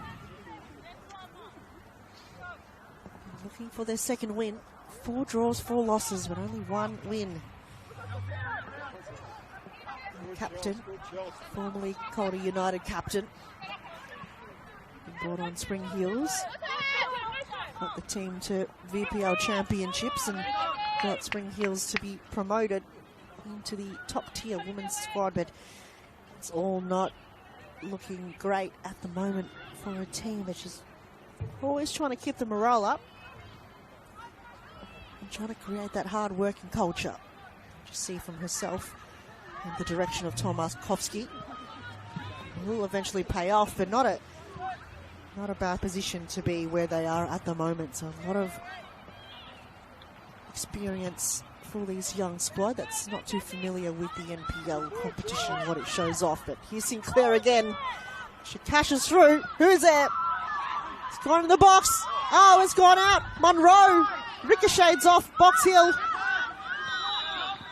Speaker 1: looking for their 2nd win. 4 draws, 4 losses, but only 1 win. Captain, formerly Calder United captain, brought on Spring Hills, got the team to VPL championships and got Spring Hills to be promoted into the top tier women's squad, but it's all not looking great at the moment for a team that's just always trying to keep the morale up and trying to create that hard working culture. Just see from herself in the direction of Tomasz Kowski. Will eventually pay off, but not a bad position to be where they are at the moment. So a lot of experience for this young squad that's not too familiar with the NPL competition, what it shows off. But here's Sinclair again. She cashes through. Who's there? It's gone in the box. Oh, it's gone out. Monroe ricochets off Box Hill.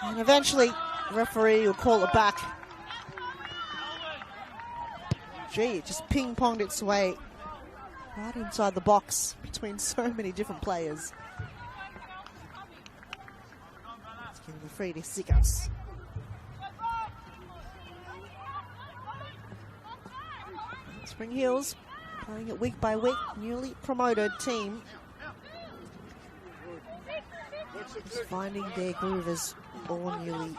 Speaker 1: And eventually, the referee will call it back. Gee, it just ping-ponged its way right inside the box between so many different players. It's giving the free to Sigas. Spring Hills playing it week by week, newly promoted team. Just finding their groove as all newly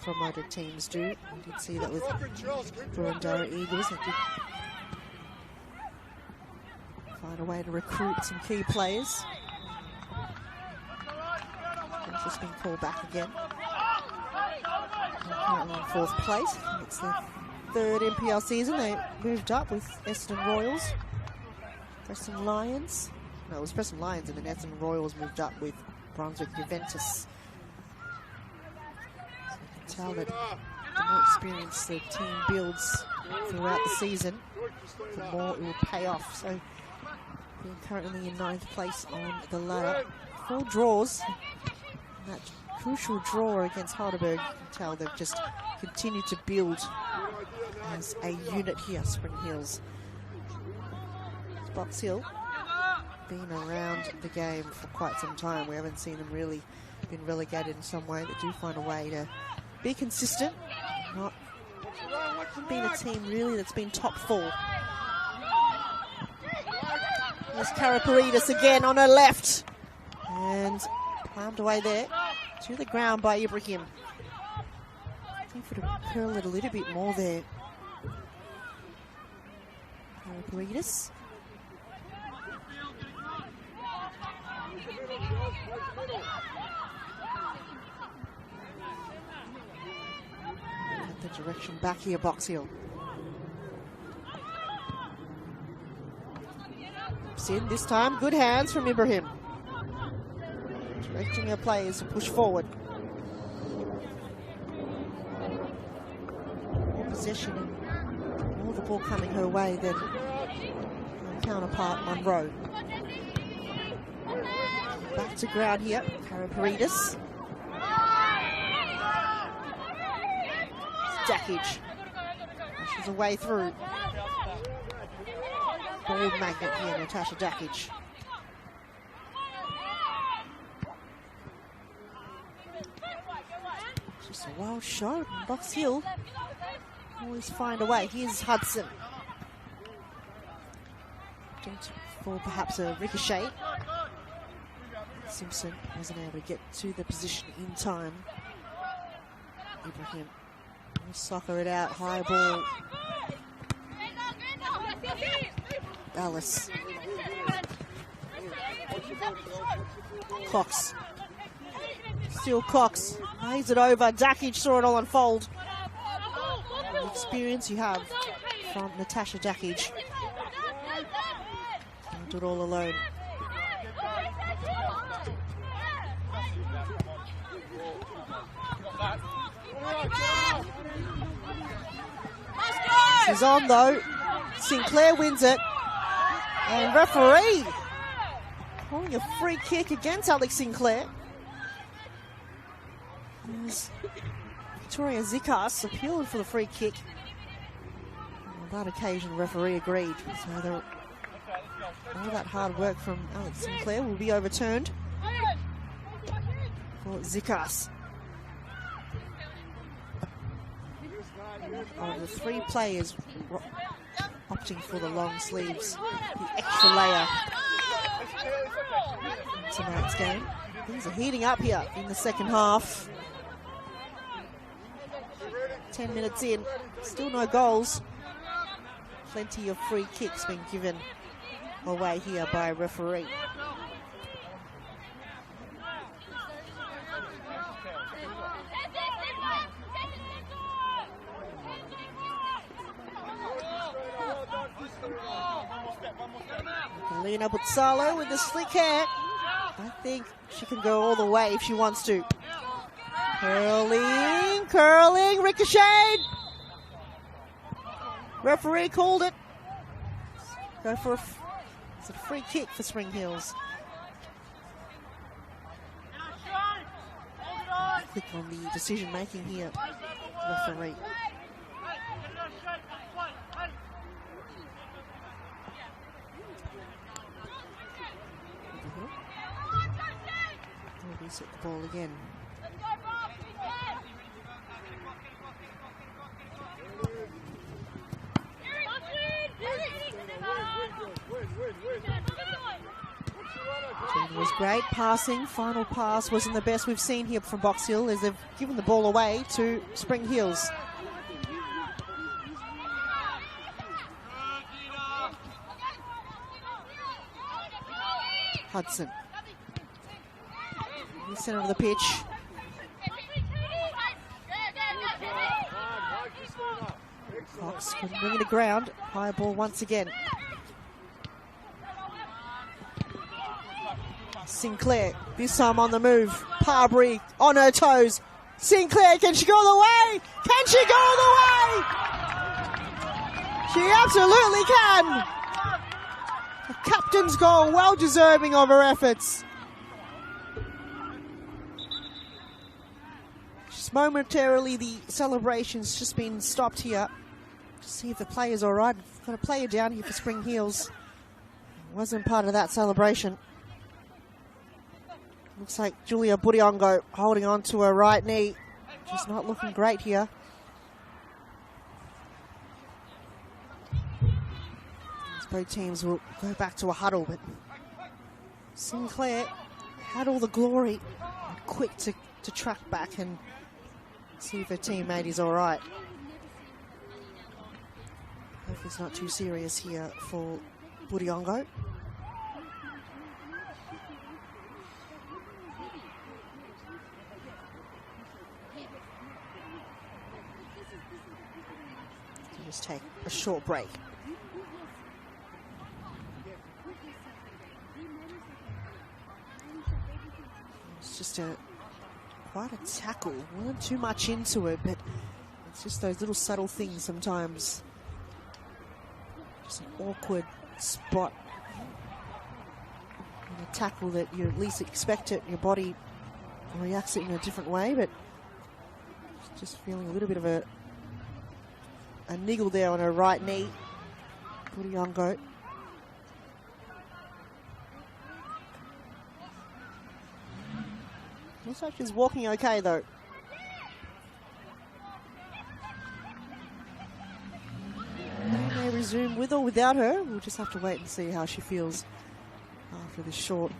Speaker 1: promoted teams do. We did see that with Burundara Eagles. They did find a way to recruit some key players. It's just been called back again. They're currently in 4th place. I think it's their 3rd NPL season. They moved up with Essendon Royals, Preston Lions. No, it was Preston Lions, and then Essendon Royals moved up with Brunswick Juventus. So you can tell that The more experience the team builds throughout the season, the more it will pay off. So being currently in 9th place on the ladder. 4 draws. And that crucial draw against Heidelberg, you can tell they've just continued to build as a unit here, Spring Hills. Box Hill been around the game for quite some time. We haven't seen them really been relegated in some way. They do find a way to be consistent, not been a team really that's been top 4. There's Karaparidis again on her left. And palmed away there to the ground by Ibrahim. I think if it would curl it a little bit more there. Karaparidis. And the direction back here, Box Hill. In this time, good hands from Ibrahim. Directing her players to push forward. More possession and more the ball coming her way than her counterpart Monroe. Back to ground here, Karaparidis. Dakic. She's a way through. Ball magnet here, Natasha Dakic. Just a wild shot. Box Hill always find a way. Here's Hudson. For perhaps a ricochet. Simpson wasn't able to get to the position in time. Ibrahim will soccer it out. High ball. Alice. Cox. Still Cox. Lays it over. Dakic saw it all unfold. The experience you have from Natasha Dakic. Can't do it all alone. She's on though. Sinclair wins it. And referee calling a free kick against Alex Sinclair. Victoria Zikas appealed for the free kick. On that occasion, the referee agreed. So all that hard work from Alex Sinclair will be overturned for Zikas. Of the 3 players opting for the long sleeves, the extra layer in tonight's game. Things are heating up here in the second half. 10 minutes in, still no goals. Plenty of free kicks being given away here by a referee. Lena Butsalo with the slick hair. I think she can go all the way if she wants to. Curling, ricocheted. Referee called it. Go for a free kick for Spring Hills. Quick on the decision making here, referee. Reset the ball again. It was great passing. Final pass wasn't the best we've seen here from Box Hill as they've given the ball away to Spring Hills. Hudson. In the centre of the pitch. Cox can bring it to ground. High ball once again. Sinclair, this time on the move. Parbury on her toes. Sinclair, can she go all the way? Can she go She absolutely can! A captain's goal, well deserving of her efforts. Just momentarily, the celebration's just been stopped here. Just see if the player's all right. Got a player down here for Spring Heels. Wasn't part of that celebration. Looks like Julia Budiongo holding on to her right knee. Just not looking great here. Both teams will go back to a huddle, but Sinclair had all the glory, quick to track back and see if her teammate is all right. Hope it's not too serious here for Budiongo. Just take a short break. It's just quite a tackle. Wasn't too much into it, but it's just those little subtle things sometimes. Just an awkward spot in a tackle that you at least expect it. Your body reacts it in a different way, but just feeling a little bit of a niggle there on her right knee. Budiongo. Looks like she's walking okay though. They may resume with or without her. We'll just have to wait and see how she feels after this short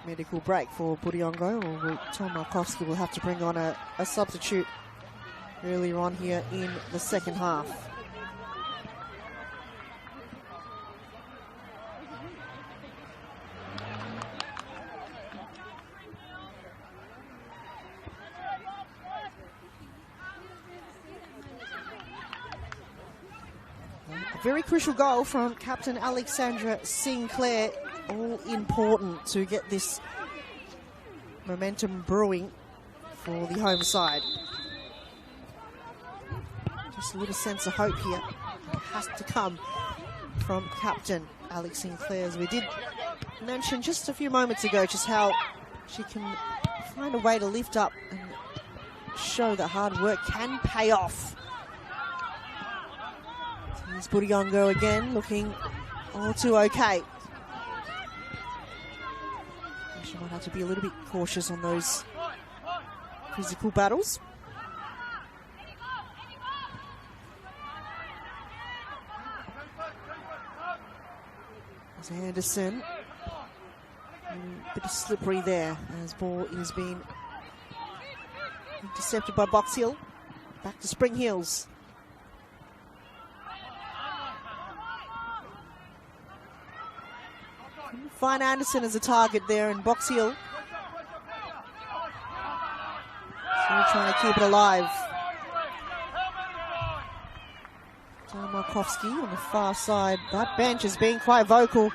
Speaker 1: medical break for Budiongo. Or Tom Markowski will have to bring on a substitute earlier on here in the second half. Very crucial goal from captain Alexandra Sinclair. All important to get this momentum brewing for the home side. Just a little sense of hope here. It has to come from captain Alex Sinclair. As we did mention just a few moments ago, just how she can find a way to lift up and show that hard work can pay off. Here's Budiongo again, looking all too okay. She might have to be a little bit cautious on those physical battles. There's Anderson. A bit of slippery there as ball is being intercepted by Box Hill. Back to Spring Hills. Find Anderson as a target there in Box Hill. Still trying to keep it alive. John Markowski on the far side. That bench is being quite vocal.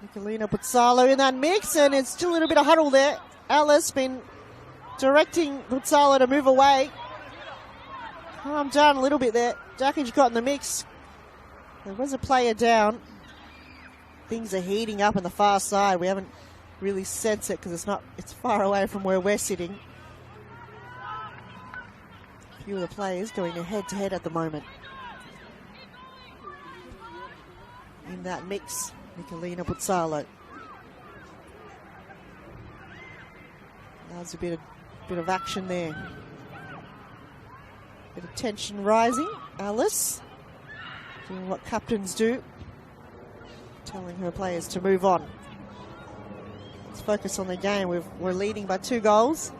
Speaker 1: Nicolina Puzzalo in that mix, and it's still a little bit of huddle there. Alice been directing Puzzalo to move away. Calm down a little bit there. Jackage got in the mix. There was a player down. Things are heating up on the far side. We haven't really sensed it because it's far away from where we're sitting. A few of the players going head to head at the moment. In that mix, Nicolina Puzzalo. There's a bit of action there. Bit of tension rising. Alice doing what captains do, telling her players to move on. Let's focus on the game. We're leading by 2 goals.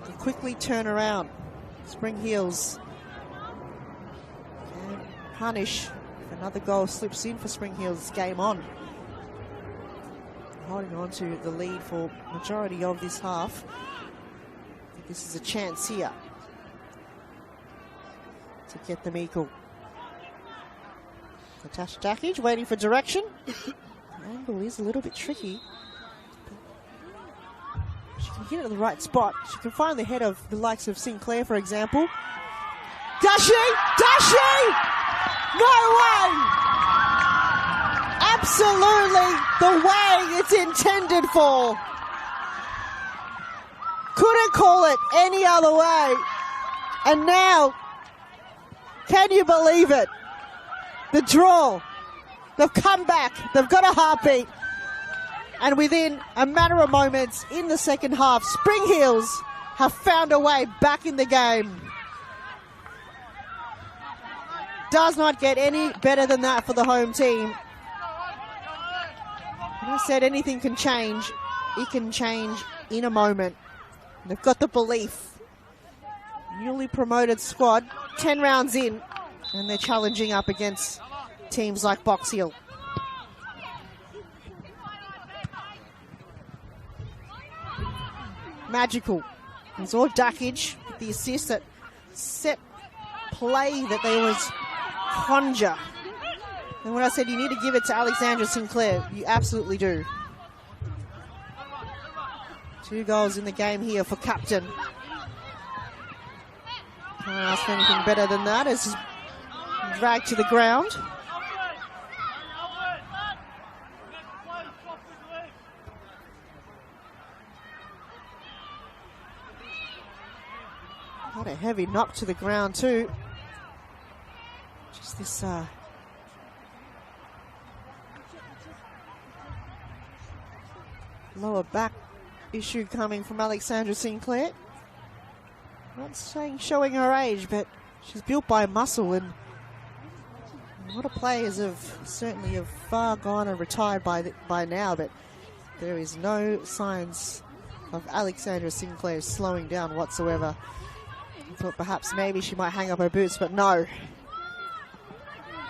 Speaker 1: To quickly turn around. Spring Heels can punish. If another goal slips in for Spring Heels, game on. Holding on to the lead for majority of this half. I think this is a chance here to get them equal. Natasha Jackage waiting for direction. The angle is a little bit tricky. She can hit it at the right spot. She can find the head of the likes of Sinclair, for example. Does she? Does she? No way! Absolutely the way it's intended for. Couldn't call it any other way. And now, can you believe it? The draw. They've come back. They've got a heartbeat. And within a matter of moments in the second half, Spring Heels have found a way back in the game. Does not get any better than that for the home team. And I said anything can change. It can change in a moment. They've got the belief. Newly promoted squad, 10 rounds in, and they're challenging up against teams like Box Hill. Magical. It was all Duckage with the assist, that set play that there was conjure. And when I said you need to give it to Alexandra Sinclair, you absolutely do. 2 goals in the game here for captain. Can't ask for anything better than that as he's dragged to the ground. What a heavy knock to the ground too. Just this lower back issue coming from Alexandra Sinclair. Not saying showing her age, but she's built by muscle, and a lot of players certainly have far gone and retired by now, but there is no signs of Alexandra Sinclair slowing down whatsoever. I thought perhaps maybe she might hang up her boots, but no.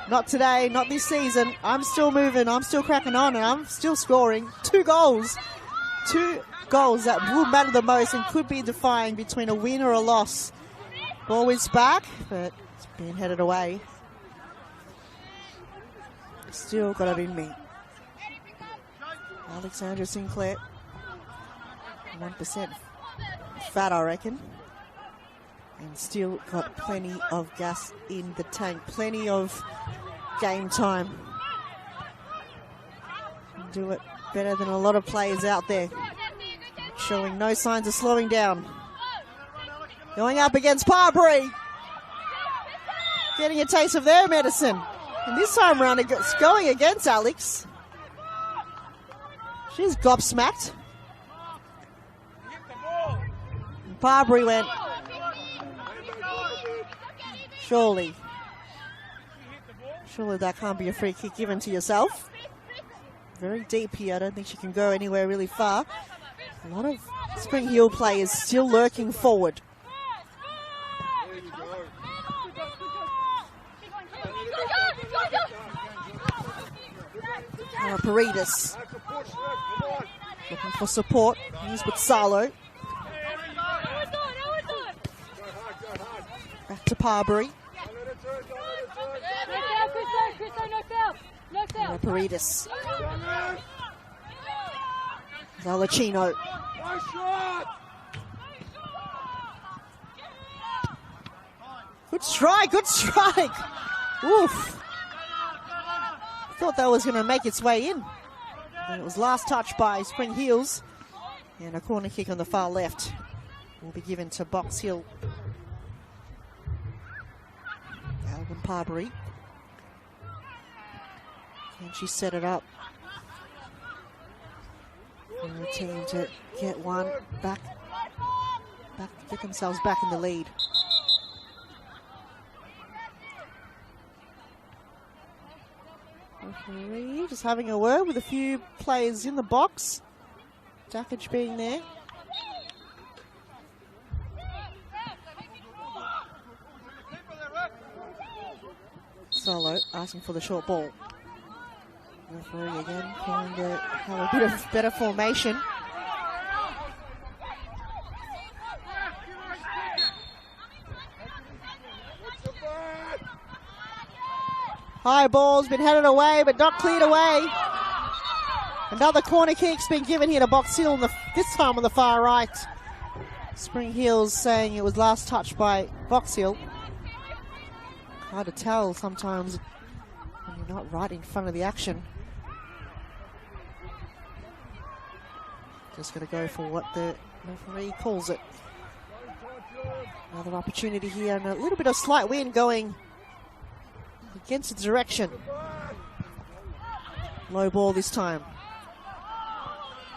Speaker 1: Not today, not this season. I'm still moving, I'm still cracking on, and I'm still scoring 2 goals. 2 goals that will matter the most and could be defining between a win or a loss. Ball is back, but it's being headed away. Still got it in me. Alexandra Sinclair, 1% fat, I reckon. And still got plenty of gas in the tank. Plenty of game time. Can do it better than a lot of players out there. Showing no signs of slowing down. Going up against Parbury. Getting a taste of their medicine. And this time around it's going against Alex. She's gobsmacked. And Parbury went. Surely that can't be a free kick given to yourself. Very deep here. I don't think she can go anywhere really far. A lot of Spring Hill players still lurking forward. Paredes looking for support. He's with Salo. Back to Parbury. Paredes. Zalachino. Good strike, good strike. Oof. Thought that was going to make its way in. And it was last touched by Spring Heels. And a corner kick on the far left will be given to Box Hill. Alvin Parbury. Can she set it up? For the team to get one back, get themselves back in the lead. Referee just having a word with a few players in the box. Duckage being there. Solo asking for the short ball. Referee again trying to have a bit of better formation. High ball's been headed away, but not cleared away. Another corner kick's been given here to Box Hill in the this time on the far right. Spring Hills saying it was last touched by Box Hill. Hard to tell sometimes when you're not right in front of the action. Just going to go for what the referee calls it. Another opportunity here and a little bit of slight wind going against the direction. Low ball this time.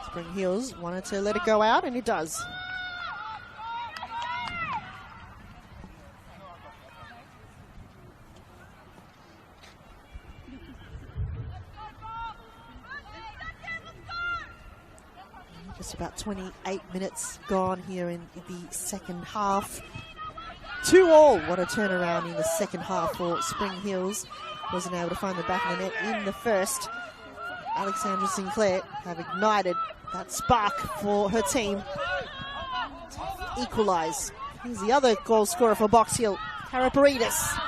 Speaker 1: Spring Hills wanted to let it go out and it does. Just about 28 minutes gone here in the second half. 2-2. What a turnaround in the second half for Spring Hills. Wasn't able to find the back of the net in the first. Alexandra Sinclair have ignited that spark for her team to equalise. Here's the other goal scorer for Box Hill, Karaparidis.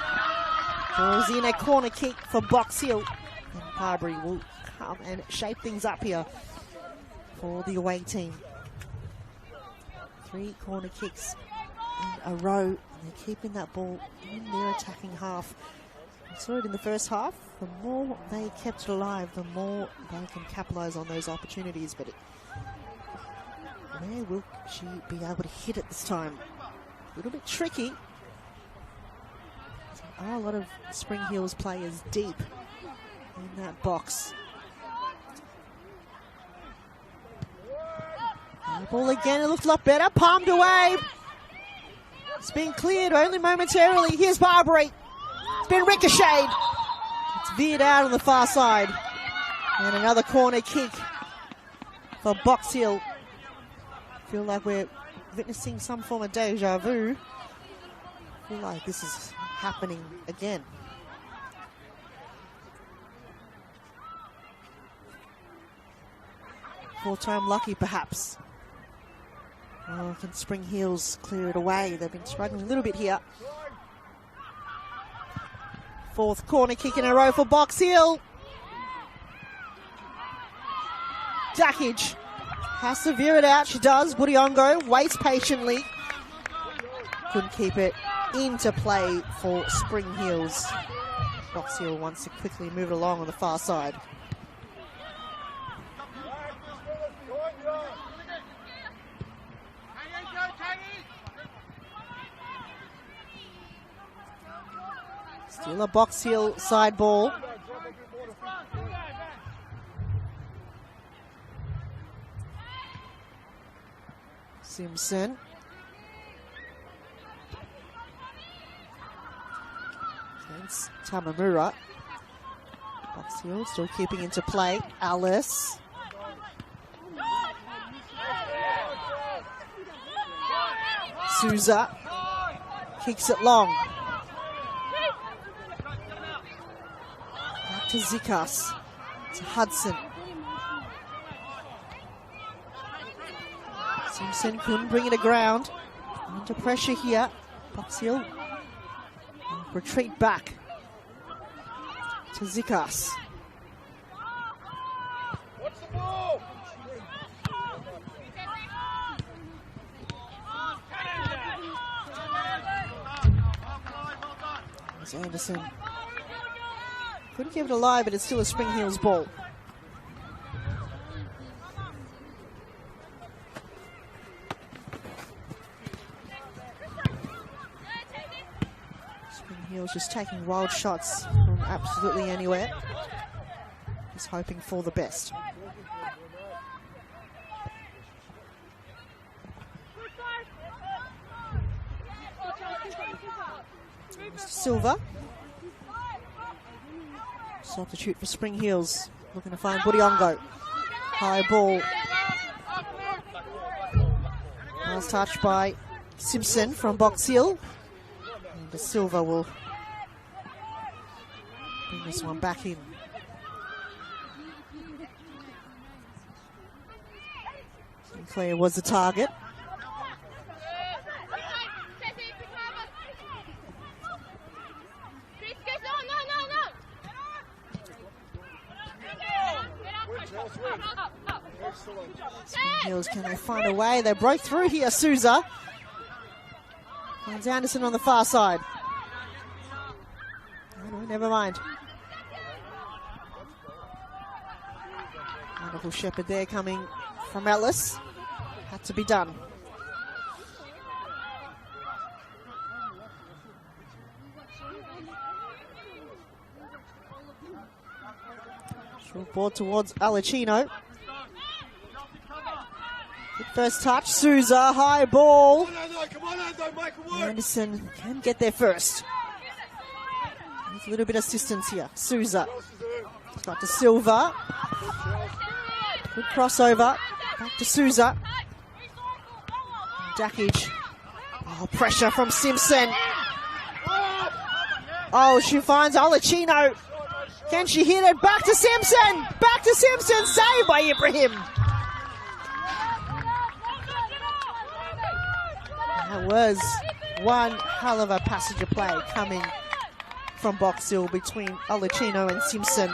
Speaker 1: Draws in a corner kick for Box Hill. And Parbury will come and shape things up here for the away team. 3 corner kicks in a row, and they're keeping that ball in their attacking half. We saw it in the first half. The more they kept it alive, the more they can capitalise on those opportunities. But where will she be able to hit it this time? A little bit tricky. There are a lot of Spring Hills players deep in that box. Ball again, it looked a lot better. Palmed away. It's been cleared only momentarily. Here's Barbary. It's been ricocheted. It's veered out on the far side. And another corner kick for Box Hill. Feel like we're witnessing some form of deja vu. Feel like this is happening again. Four-time lucky, perhaps. Oh, can Spring Hills clear it away? They've been struggling a little bit here. 4th corner kick in a row for Box Hill. Dackage has to veer it out. She does. Budiongo waits patiently. Couldn't keep it into play for Spring Hills. Box Hill wants to quickly move it along on the far side. Still a Box Hill side ball. Simpson. Against Tamamura. Box Hill still keeping into play. Alice. Souza. Kicks it long. To Zikas, to Hudson. Simpson couldn't bring it aground. Under pressure here. Box Hill. Retreat back to Zikas. There's Anderson. Couldn't keep it alive, but it's still a Spring Hills ball. Spring Hills just taking wild shots from absolutely anywhere. Just hoping for the best. Mr. Silva. Substitute for Spring Hills, looking to find Budiongo. High ball. Last touch by Simpson from Box Hill. And De Silva will bring this one back in. Sinclair was the target. Spring Hills, can they find a way? They broke through here. Souza finds Anderson on the far side. Oh, no, never mind. Wonderful shepherd there coming from Ellis. Had to be done. Short ball towards Alicino. Good first touch. Souza, high ball. Anderson can get there first. Needs a little bit of assistance here. Souza. Got to Silva. Good crossover. Back to Souza. Dakic. Oh, pressure from Simpson. Oh, she finds Alicino. Can she hit it? Back to Simpson. Back to Simpson. Saved by Ibrahim. That was one hell of a passage of play coming from Box Hill between Alicino and Simpson.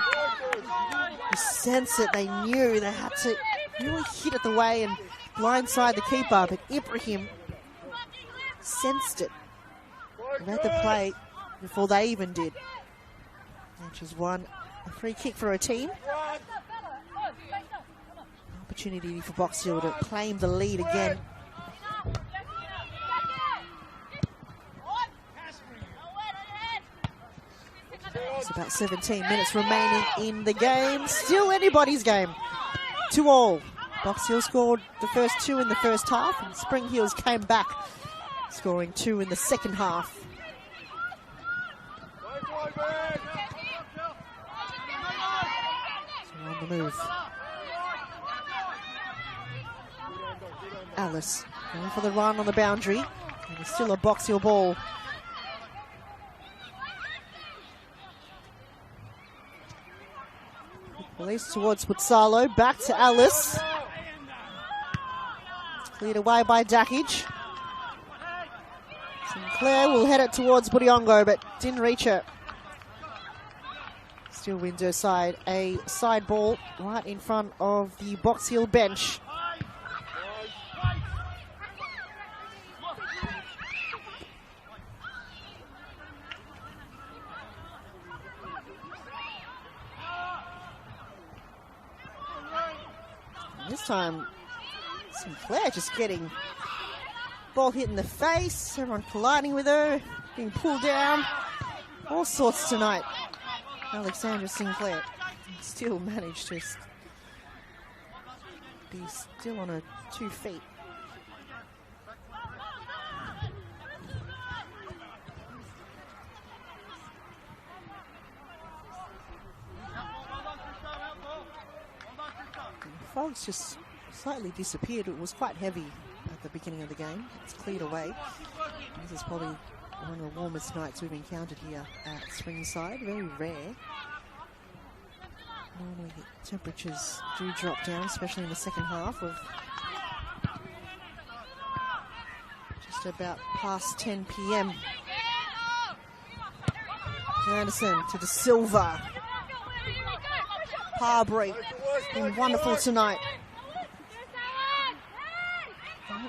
Speaker 1: You sense it. They knew they had to really hit it the way and blindside the keeper, but Ibrahim sensed it. Read the play before they even did. Which is won a free kick for a team. Opportunity for Box Hill to claim the lead again. It's about 17 minutes remaining in the game. Still anybody's game. 2-2. Box Hill scored the first 2 in the first half, and Spring Hills came back, scoring 2 in the second half. So on the move. Alice going for the run on the boundary, and it's still a Box Hill ball. Release towards Putsalo, back to Alice. Cleared away by Dakic. Sinclair will head it towards Budiongo, but didn't reach her. Still Windsor side, a side ball right in front of the Box Hill bench. This time, Sinclair just getting ball hit in the face, everyone colliding with her, being pulled down, all sorts tonight. Alexandra Sinclair still managed to be still on her 2 feet. Fog's just slightly disappeared. It was quite heavy at the beginning of the game. It's cleared away. This is probably one of the warmest nights we've encountered here at Springside. Very rare. Normally the temperatures do drop down, especially in the second half of just about past 10 p.m. Anderson to De Silva. Parbury been wonderful tonight.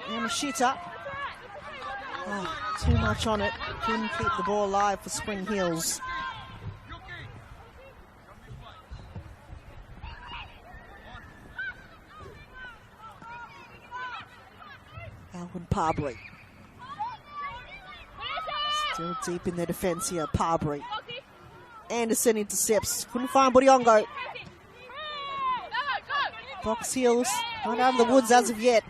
Speaker 1: Yamashita. Oh, too much on it. Couldn't keep the ball alive for Spring Hills. Alvin Parbury. Still deep in their defence here. Parbury. Anderson intercepts. Couldn't find Budiongo. Box Hills not out of the woods as of yet.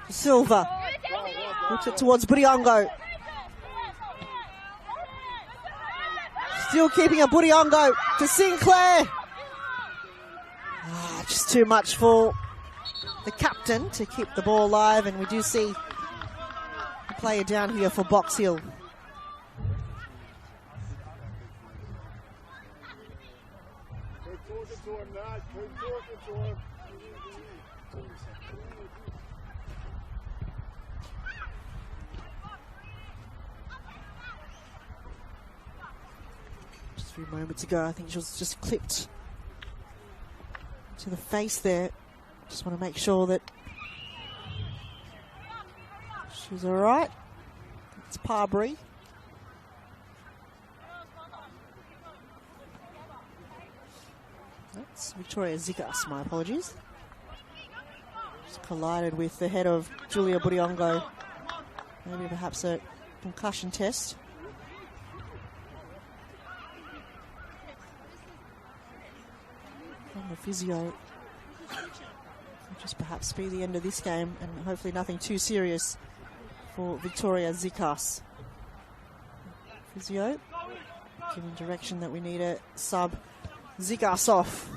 Speaker 1: Silva puts it towards Budiongo. Still keeping a Budiongo to Sinclair. Just too much for the captain to keep the ball alive, and we do see a player down here for Box Hill. Just a few moments ago, I think she was just clipped to the face there Just want to make sure that she's all right. It's Parbury. That's Victoria Zikas, my apologies. Just collided with the head of Julia Budiongo. Maybe perhaps a concussion test. From the physio. Just perhaps be the end of this game, and hopefully nothing too serious for Victoria Zikas. Physio giving direction that we need a sub Zikas off.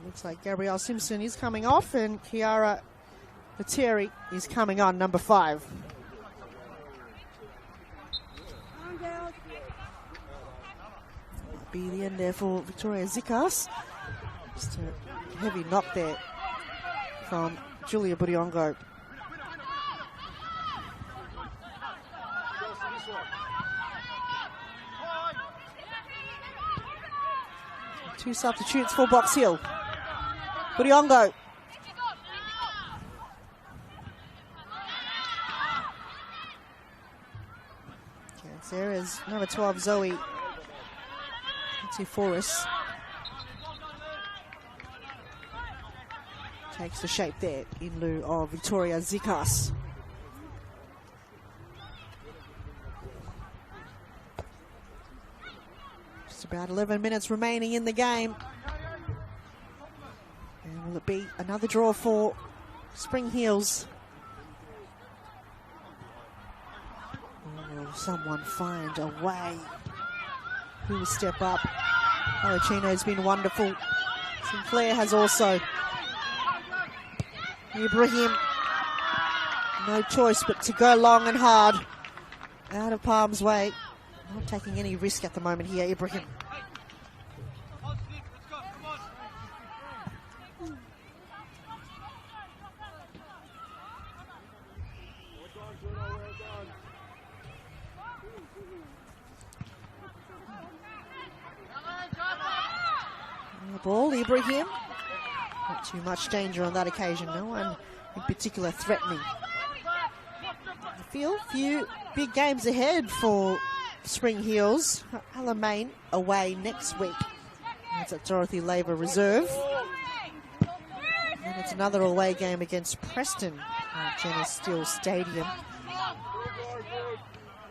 Speaker 1: Looks like Gabrielle Simpson is coming off and Kiara Lettieri is coming on, number 5. Might be the end there for Victoria Zikas. Just a heavy knock there from Julia Budiongo. Two substitutes for Box Hill. Budiongo. Okay, there is number 12, Zoe Forrest. Takes the shape there in lieu of Victoria Zikas. Just about 11 minutes remaining in the game. And will it be another draw for Spring Heels? Or will someone find a way? Who will step up? Palacino's been wonderful. Sinclair has also. Ibrahim, no choice but to go long and hard. Out of harm's way. Not taking any risk at the moment here, Ibrahim. Ball, Ibrahim. Not too much danger on that occasion. No one in particular threatening. I feel a few big games ahead for Spring Heels. Alamein away next week. It's at Dorothy Labour Reserve. And it's another away game against Preston at Jenna Steele Stadium.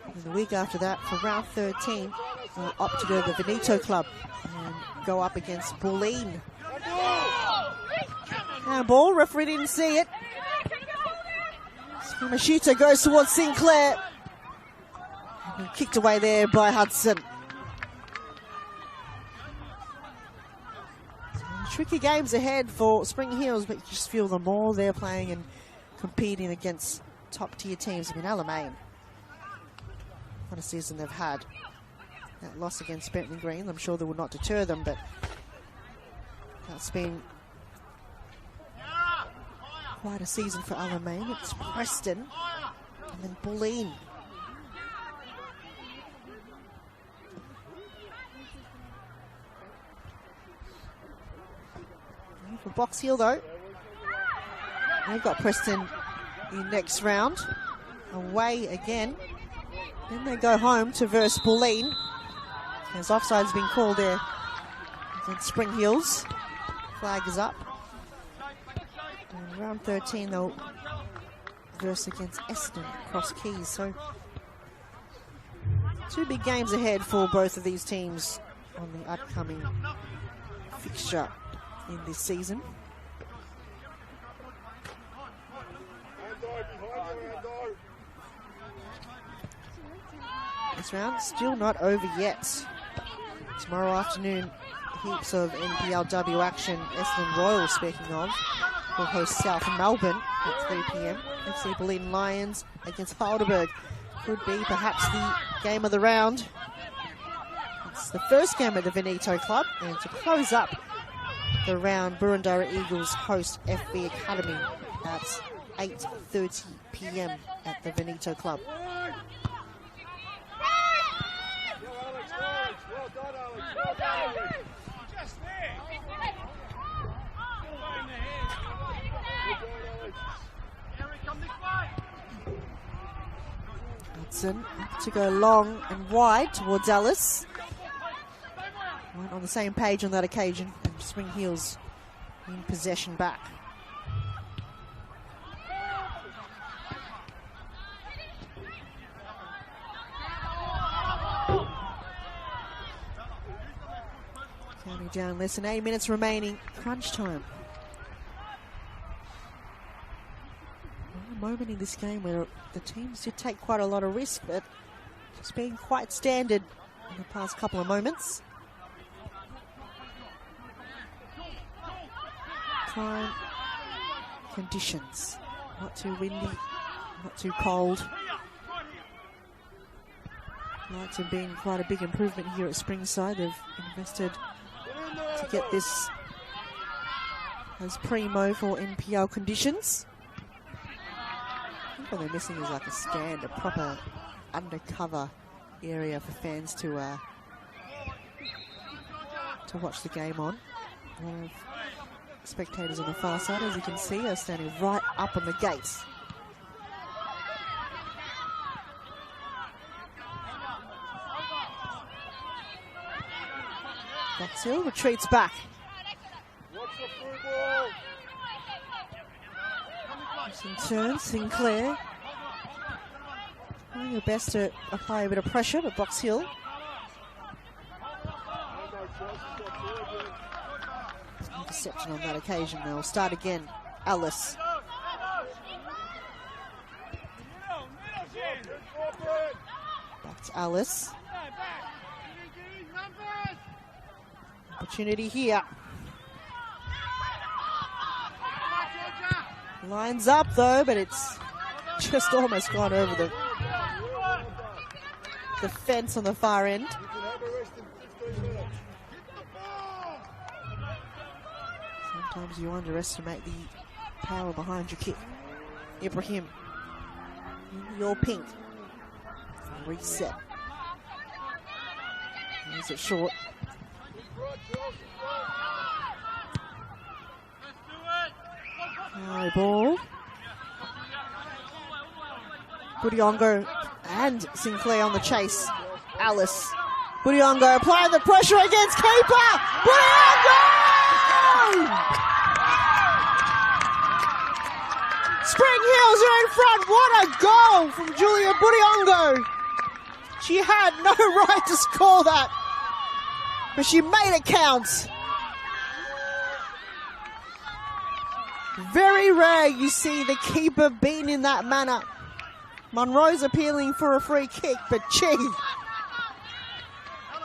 Speaker 1: And the week after that, for round 13, we'll opt to go to the Veneto Club and go up against Bulleen. Handball, referee didn't see it. Machita goes towards Sinclair. And kicked away there by Hudson. Tricky games ahead for Spring Heels, but you just feel the more they're playing and competing against top-tier teams. I mean, Alamein, what a season they've had. That loss against Bentley Green, I'm sure that will not deter them, but that's been quite a season for Alamein. It's Preston and then Bulleen. For Box Hill though, they've got Preston in next round. Away again. Then they go home to verse Bulleen. As offside's been called there against Spring Heels. Flag is up. And round 13 they'll verse against Eston Cross Keys. So two big games ahead for both of these teams on the upcoming fixture in this season. This round still not over yet. Tomorrow afternoon, heaps of NPLW action. Essendon Royal, speaking of, will host South Melbourne at 3 p.m. FC Berlin Lions against Heidelberg. Could be perhaps the game of the round. It's the first game at the Veneto Club, and to close up the round, Burundara Eagles host FV Academy at 8:30 p.m. at the Veneto Club. Hudson to go long and wide towards Ellis. Weren't on the same page on that occasion. Spring Heels in possession back. Counting down less than 8 minutes remaining. Crunch time. A moment in this game where the teams did take quite a lot of risk, but just being quite standard in the past couple of moments. Time, conditions. Not too windy, not too cold. Lights have been quite a big improvement here at Springside. They've invested to get this as primo for NPL conditions. I think what they're missing is like a stand, a proper undercover area for fans to watch the game on. A lot of spectators on the far side, as you can see, are standing right up on the gates. Boxill retreats back. In turn, Sinclair trying your best to apply a bit of pressure, but Boxill interception on that occasion. They'll start again. Ellis. Back to Ellis. Opportunity here. Lines up though, but it's just almost gone over the fence on the far end. Sometimes you underestimate the power behind your kick. Ibrahim, you're pink. Reset. Is it short? High ball. Budiongo and Sinclair on the chase. Alice. Budiongo applying the pressure against keeper. Budiongo! Spring Heels are in front. What a goal from Julia Budiongo. She had no right to score that, but she made it count. Very rare you see the keeper beaten in that manner. Monroe's appealing for a free kick, but gee,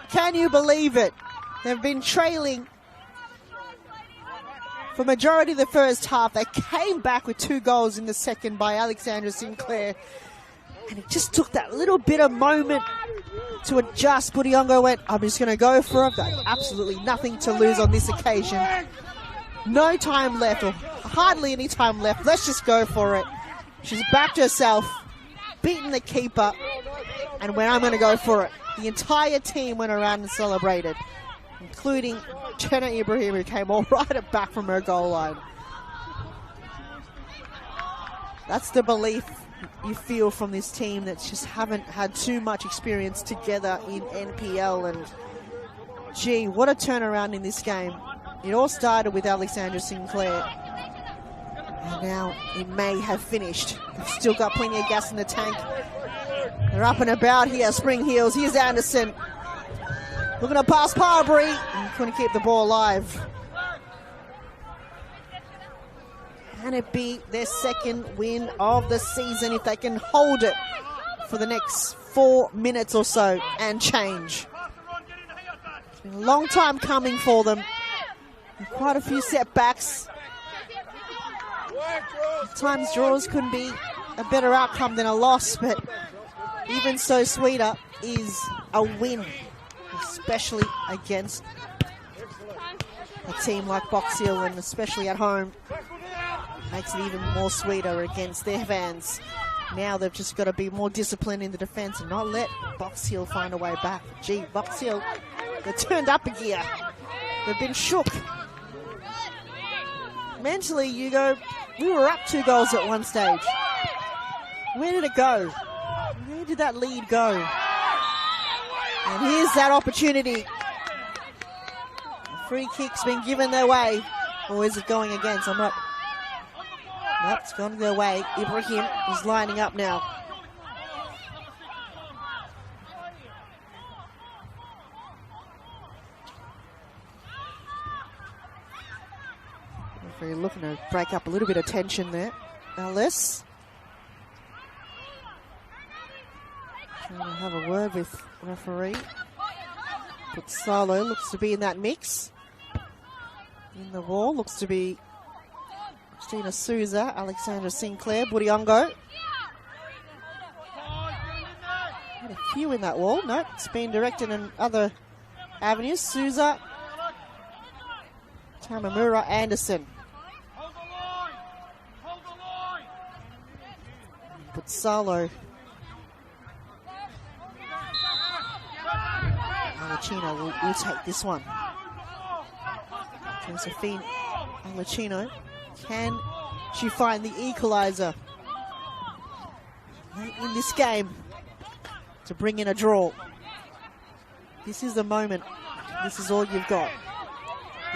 Speaker 1: can you believe it? They've been trailing for majority of the first half. They came back with 2 goals in the second by Alexandra Sinclair, and it just took that little bit of moment to adjust. Budiongo went, I'm just going to go for it. Got absolutely nothing to lose on this occasion. No time left, or hardly any time left. Let's just go for it. She's backed herself, beaten the keeper, and went, I'm going to go for it. The entire team went around and celebrated, including Jenna Ibrahim, who came all right back from her goal line. That's the belief you feel from this team that just haven't had too much experience together in NPL. And gee, what a turnaround in this game. It all started with Alexandra Sinclair, and now it may have finished. They've still got plenty of gas in the tank. They're up and about here, Spring Heels. Here's Anderson. Looking to pass Parbury, and couldn't keep the ball alive. Can it be their second win of the season if they can hold it for the next 4 minutes or so and change? It's been a long time coming for them. Quite a few setbacks. At times draws couldn't be a better outcome than a loss, but even so sweeter is a win, especially against a team like Box Hill, and especially at home. Makes it even more sweeter against their fans. Now they've just got to be more disciplined in the defence and not let Box Hill find a way back. Gee, Box Hill, they've turned up a gear. They've been shook. Mentally, you go, we were up 2 goals at one stage. Where did it go? Where did that lead go? And here's that opportunity. The free kick's been given their way. Or is it going against? I'm not... Nope, it's gone their way. Ibrahim is lining up now. Referee looking to break up a little bit of tension there. Alice. Trying to have a word with referee. But Salo looks to be in that mix. In the wall looks to be Christina Souza, Alexandra Sinclair, Budiongo. Had a few in that wall. Nope, it's been directed in other avenues. Souza, Tamamura, Anderson. But Salo. Alachino will take this one. Josephine Alachino. Can she find the equaliser late in this game to bring in a draw? This is the moment. This is all you've got.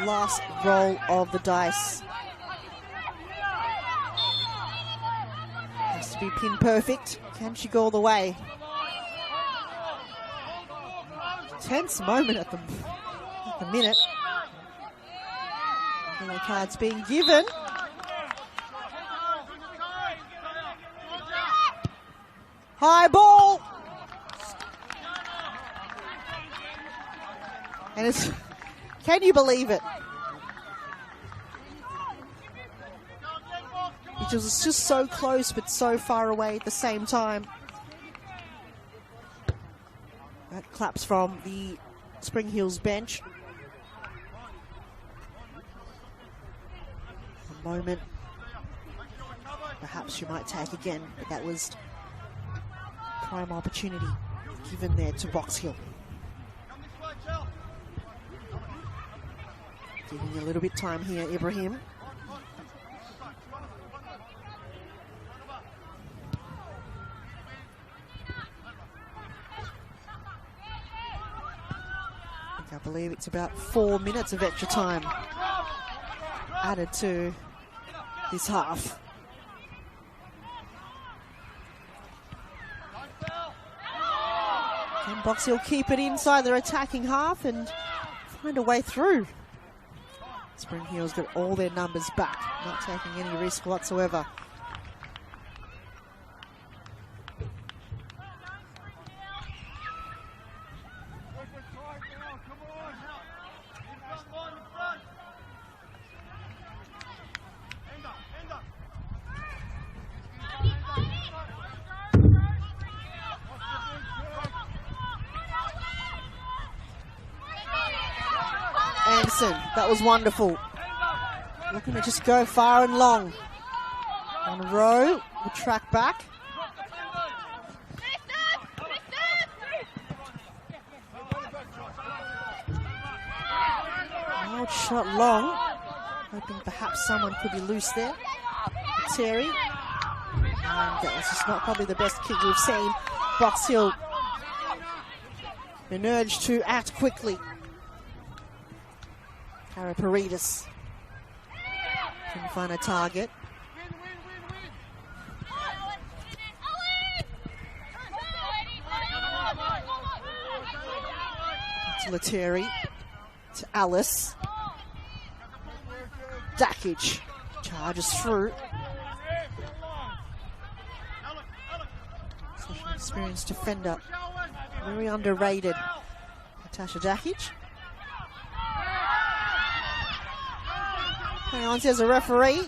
Speaker 1: Last roll of the dice. Has to be pin perfect. Can she go all the way? Tense moment at the minute. Yellow cards being given. High ball. And it's, can you believe it? It was just so close but so far away at the same time. That claps from the Spring Hills bench. A moment perhaps you might take again, but that was prime opportunity given there to Box Hill. Giving you a little bit time here, Ibrahim. I believe it's about 4 minutes of extra time added to this half. Can Box Hill keep it inside their attacking half and find a way through? Spring Hill's got all their numbers back, not taking any risk whatsoever. That was wonderful. Looking to just go far and long. On a row, we'll track back. Old shot long. Hoping perhaps someone could be loose there. Terry. And that was just not probably the best kick we've seen. Box Hill been urged to act quickly. Paridis can find a target. To Leteri, to Alice. Dakic charges through. Such an experienced defender. Very underrated. Natasha Dakic. Hang on, says a referee.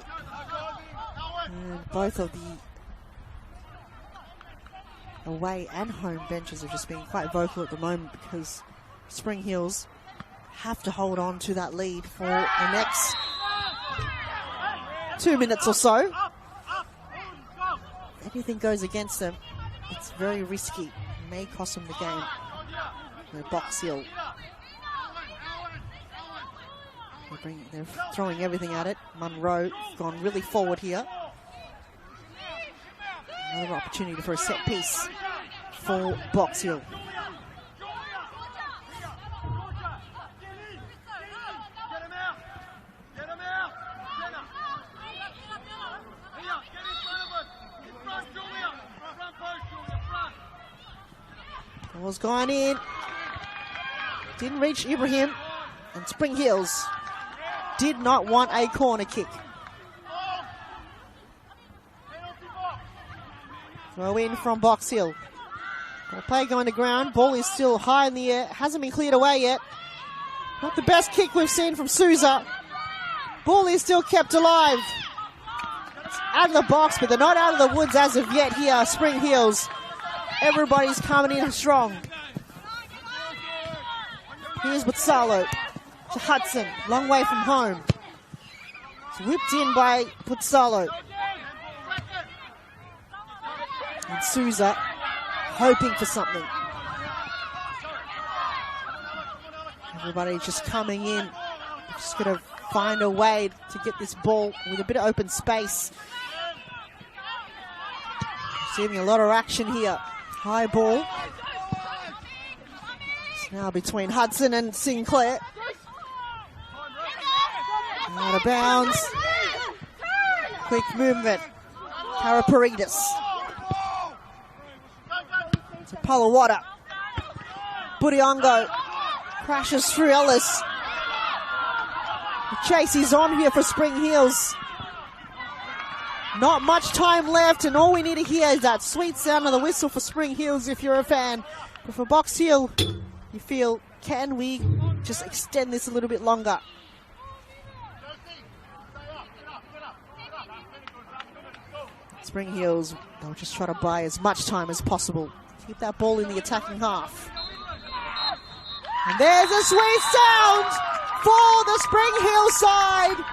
Speaker 1: And both of the away and home benches are just being quite vocal at the moment because Spring Hills have to hold on to that lead for the next 2 minutes or so. If anything goes against them, it's very risky. It may cost them the game. Box Hill. They're throwing everything at it. Munro gone really forward here. Another opportunity for a set piece for Box Hill. Ball's gone in. Didn't reach Ibrahim. And Spring Hills did not want a corner kick. Throw in from Box Hill. Play going to ground. Ball is still high in the air. Hasn't been cleared away yet. Not the best kick we've seen from Souza. Ball is still kept alive. It's out of the box, but they're not out of the woods as of yet here. Spring Hills. Everybody's coming in strong. Here's Putsalo to Hudson. Long way from home. It's whipped in by Putsalo. And Souza hoping for something. Everybody just coming in. Just going to find a way to get this ball with a bit of open space. Seeing a lot of action here. High ball. It's now between Hudson and Sinclair. Out of bounds. Quick movement. Karaparidis. To Palawada. Budiongo crashes through Ellis. The chase is on here for Spring Hills. Not much time left, and all we need to hear is that sweet sound of the whistle for Spring Hills if you're a fan. But for Box Hill, you feel, can we just extend this a little bit longer? Spring Hills, they'll just try to buy as much time as possible. Keep that ball in the attacking half. And there's a sweet sound for the Spring Hill side.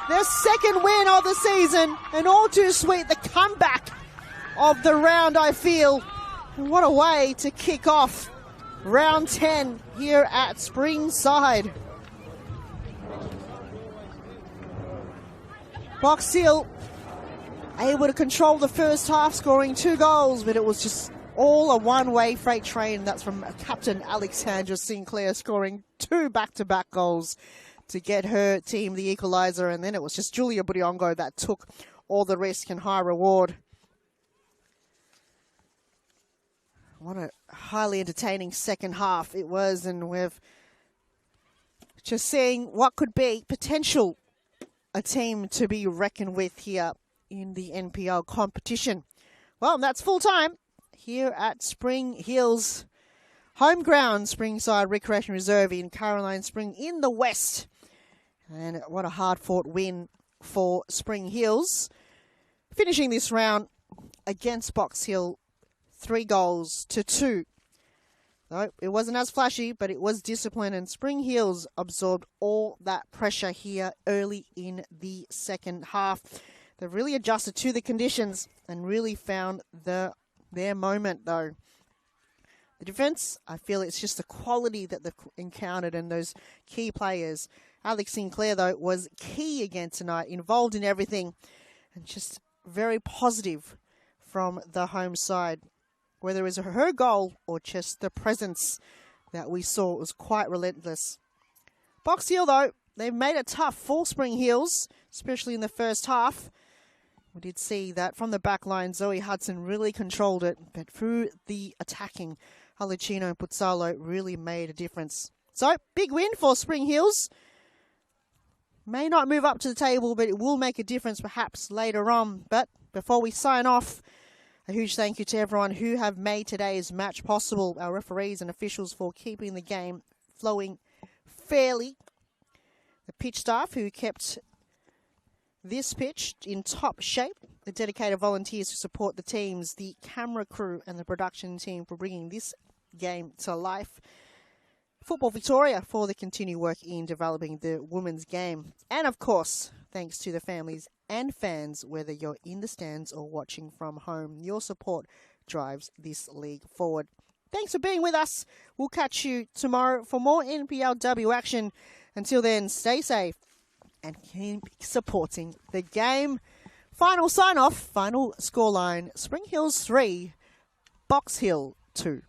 Speaker 1: Their second win of the season, and all too sweet, the comeback of the round, I feel. And what a way to kick off round 10 here at Springside. Box Hill able to control the first half, scoring 2 goals, but it was just all a one-way freight train. That's from Captain Alexandra Sinclair, scoring 2 back-to-back goals to get her team the equaliser, and then it was just Julia Budiongo that took all the risk and high reward. What a highly entertaining second half it was, and we've just seeing what could be potential a team to be reckoned with here in the NPL competition. Well, that's full time here at Spring Hills home ground, Springside Recreation Reserve in Caroline Spring in the west. And what a hard-fought win for Spring Hills. Finishing this round against Box Hill, 3 goals to 2. No, it wasn't as flashy, but it was disciplined, and Spring Hills absorbed all that pressure here early in the second half. They've really adjusted to the conditions and really found their moment, though. The defence, I feel it's just the quality that they've encountered and those key players. Alex Sinclair, though, was key again tonight, involved in everything, and just very positive from the home side. Whether it was her goal or just the presence that we saw, it was quite relentless. Box Hill, though, they've made it tough for Spring Hills, especially in the first half. We did see that from the back line, Zoe Hudson really controlled it, but through the attacking, Halicino and Putsalo really made a difference. So, big win for Spring Hills. May not move up to the table, but it will make a difference perhaps later on. But before we sign off, a huge thank you to everyone who have made today's match possible. Our referees and officials for keeping the game flowing fairly. The pitch staff who kept this pitch in top shape. the dedicated volunteers who support the teams, the camera crew and the production team for bringing this game to life. Football Victoria for the continued work in developing the women's game. And of course, thanks to the families and fans, whether you're in the stands or watching from home. Your support drives this league forward. Thanks for being with us. We'll catch you tomorrow for more NPLW action. Until then, stay safe and keep supporting the game. Final sign-off, final scoreline, Spring Hills 3, Box Hill 2.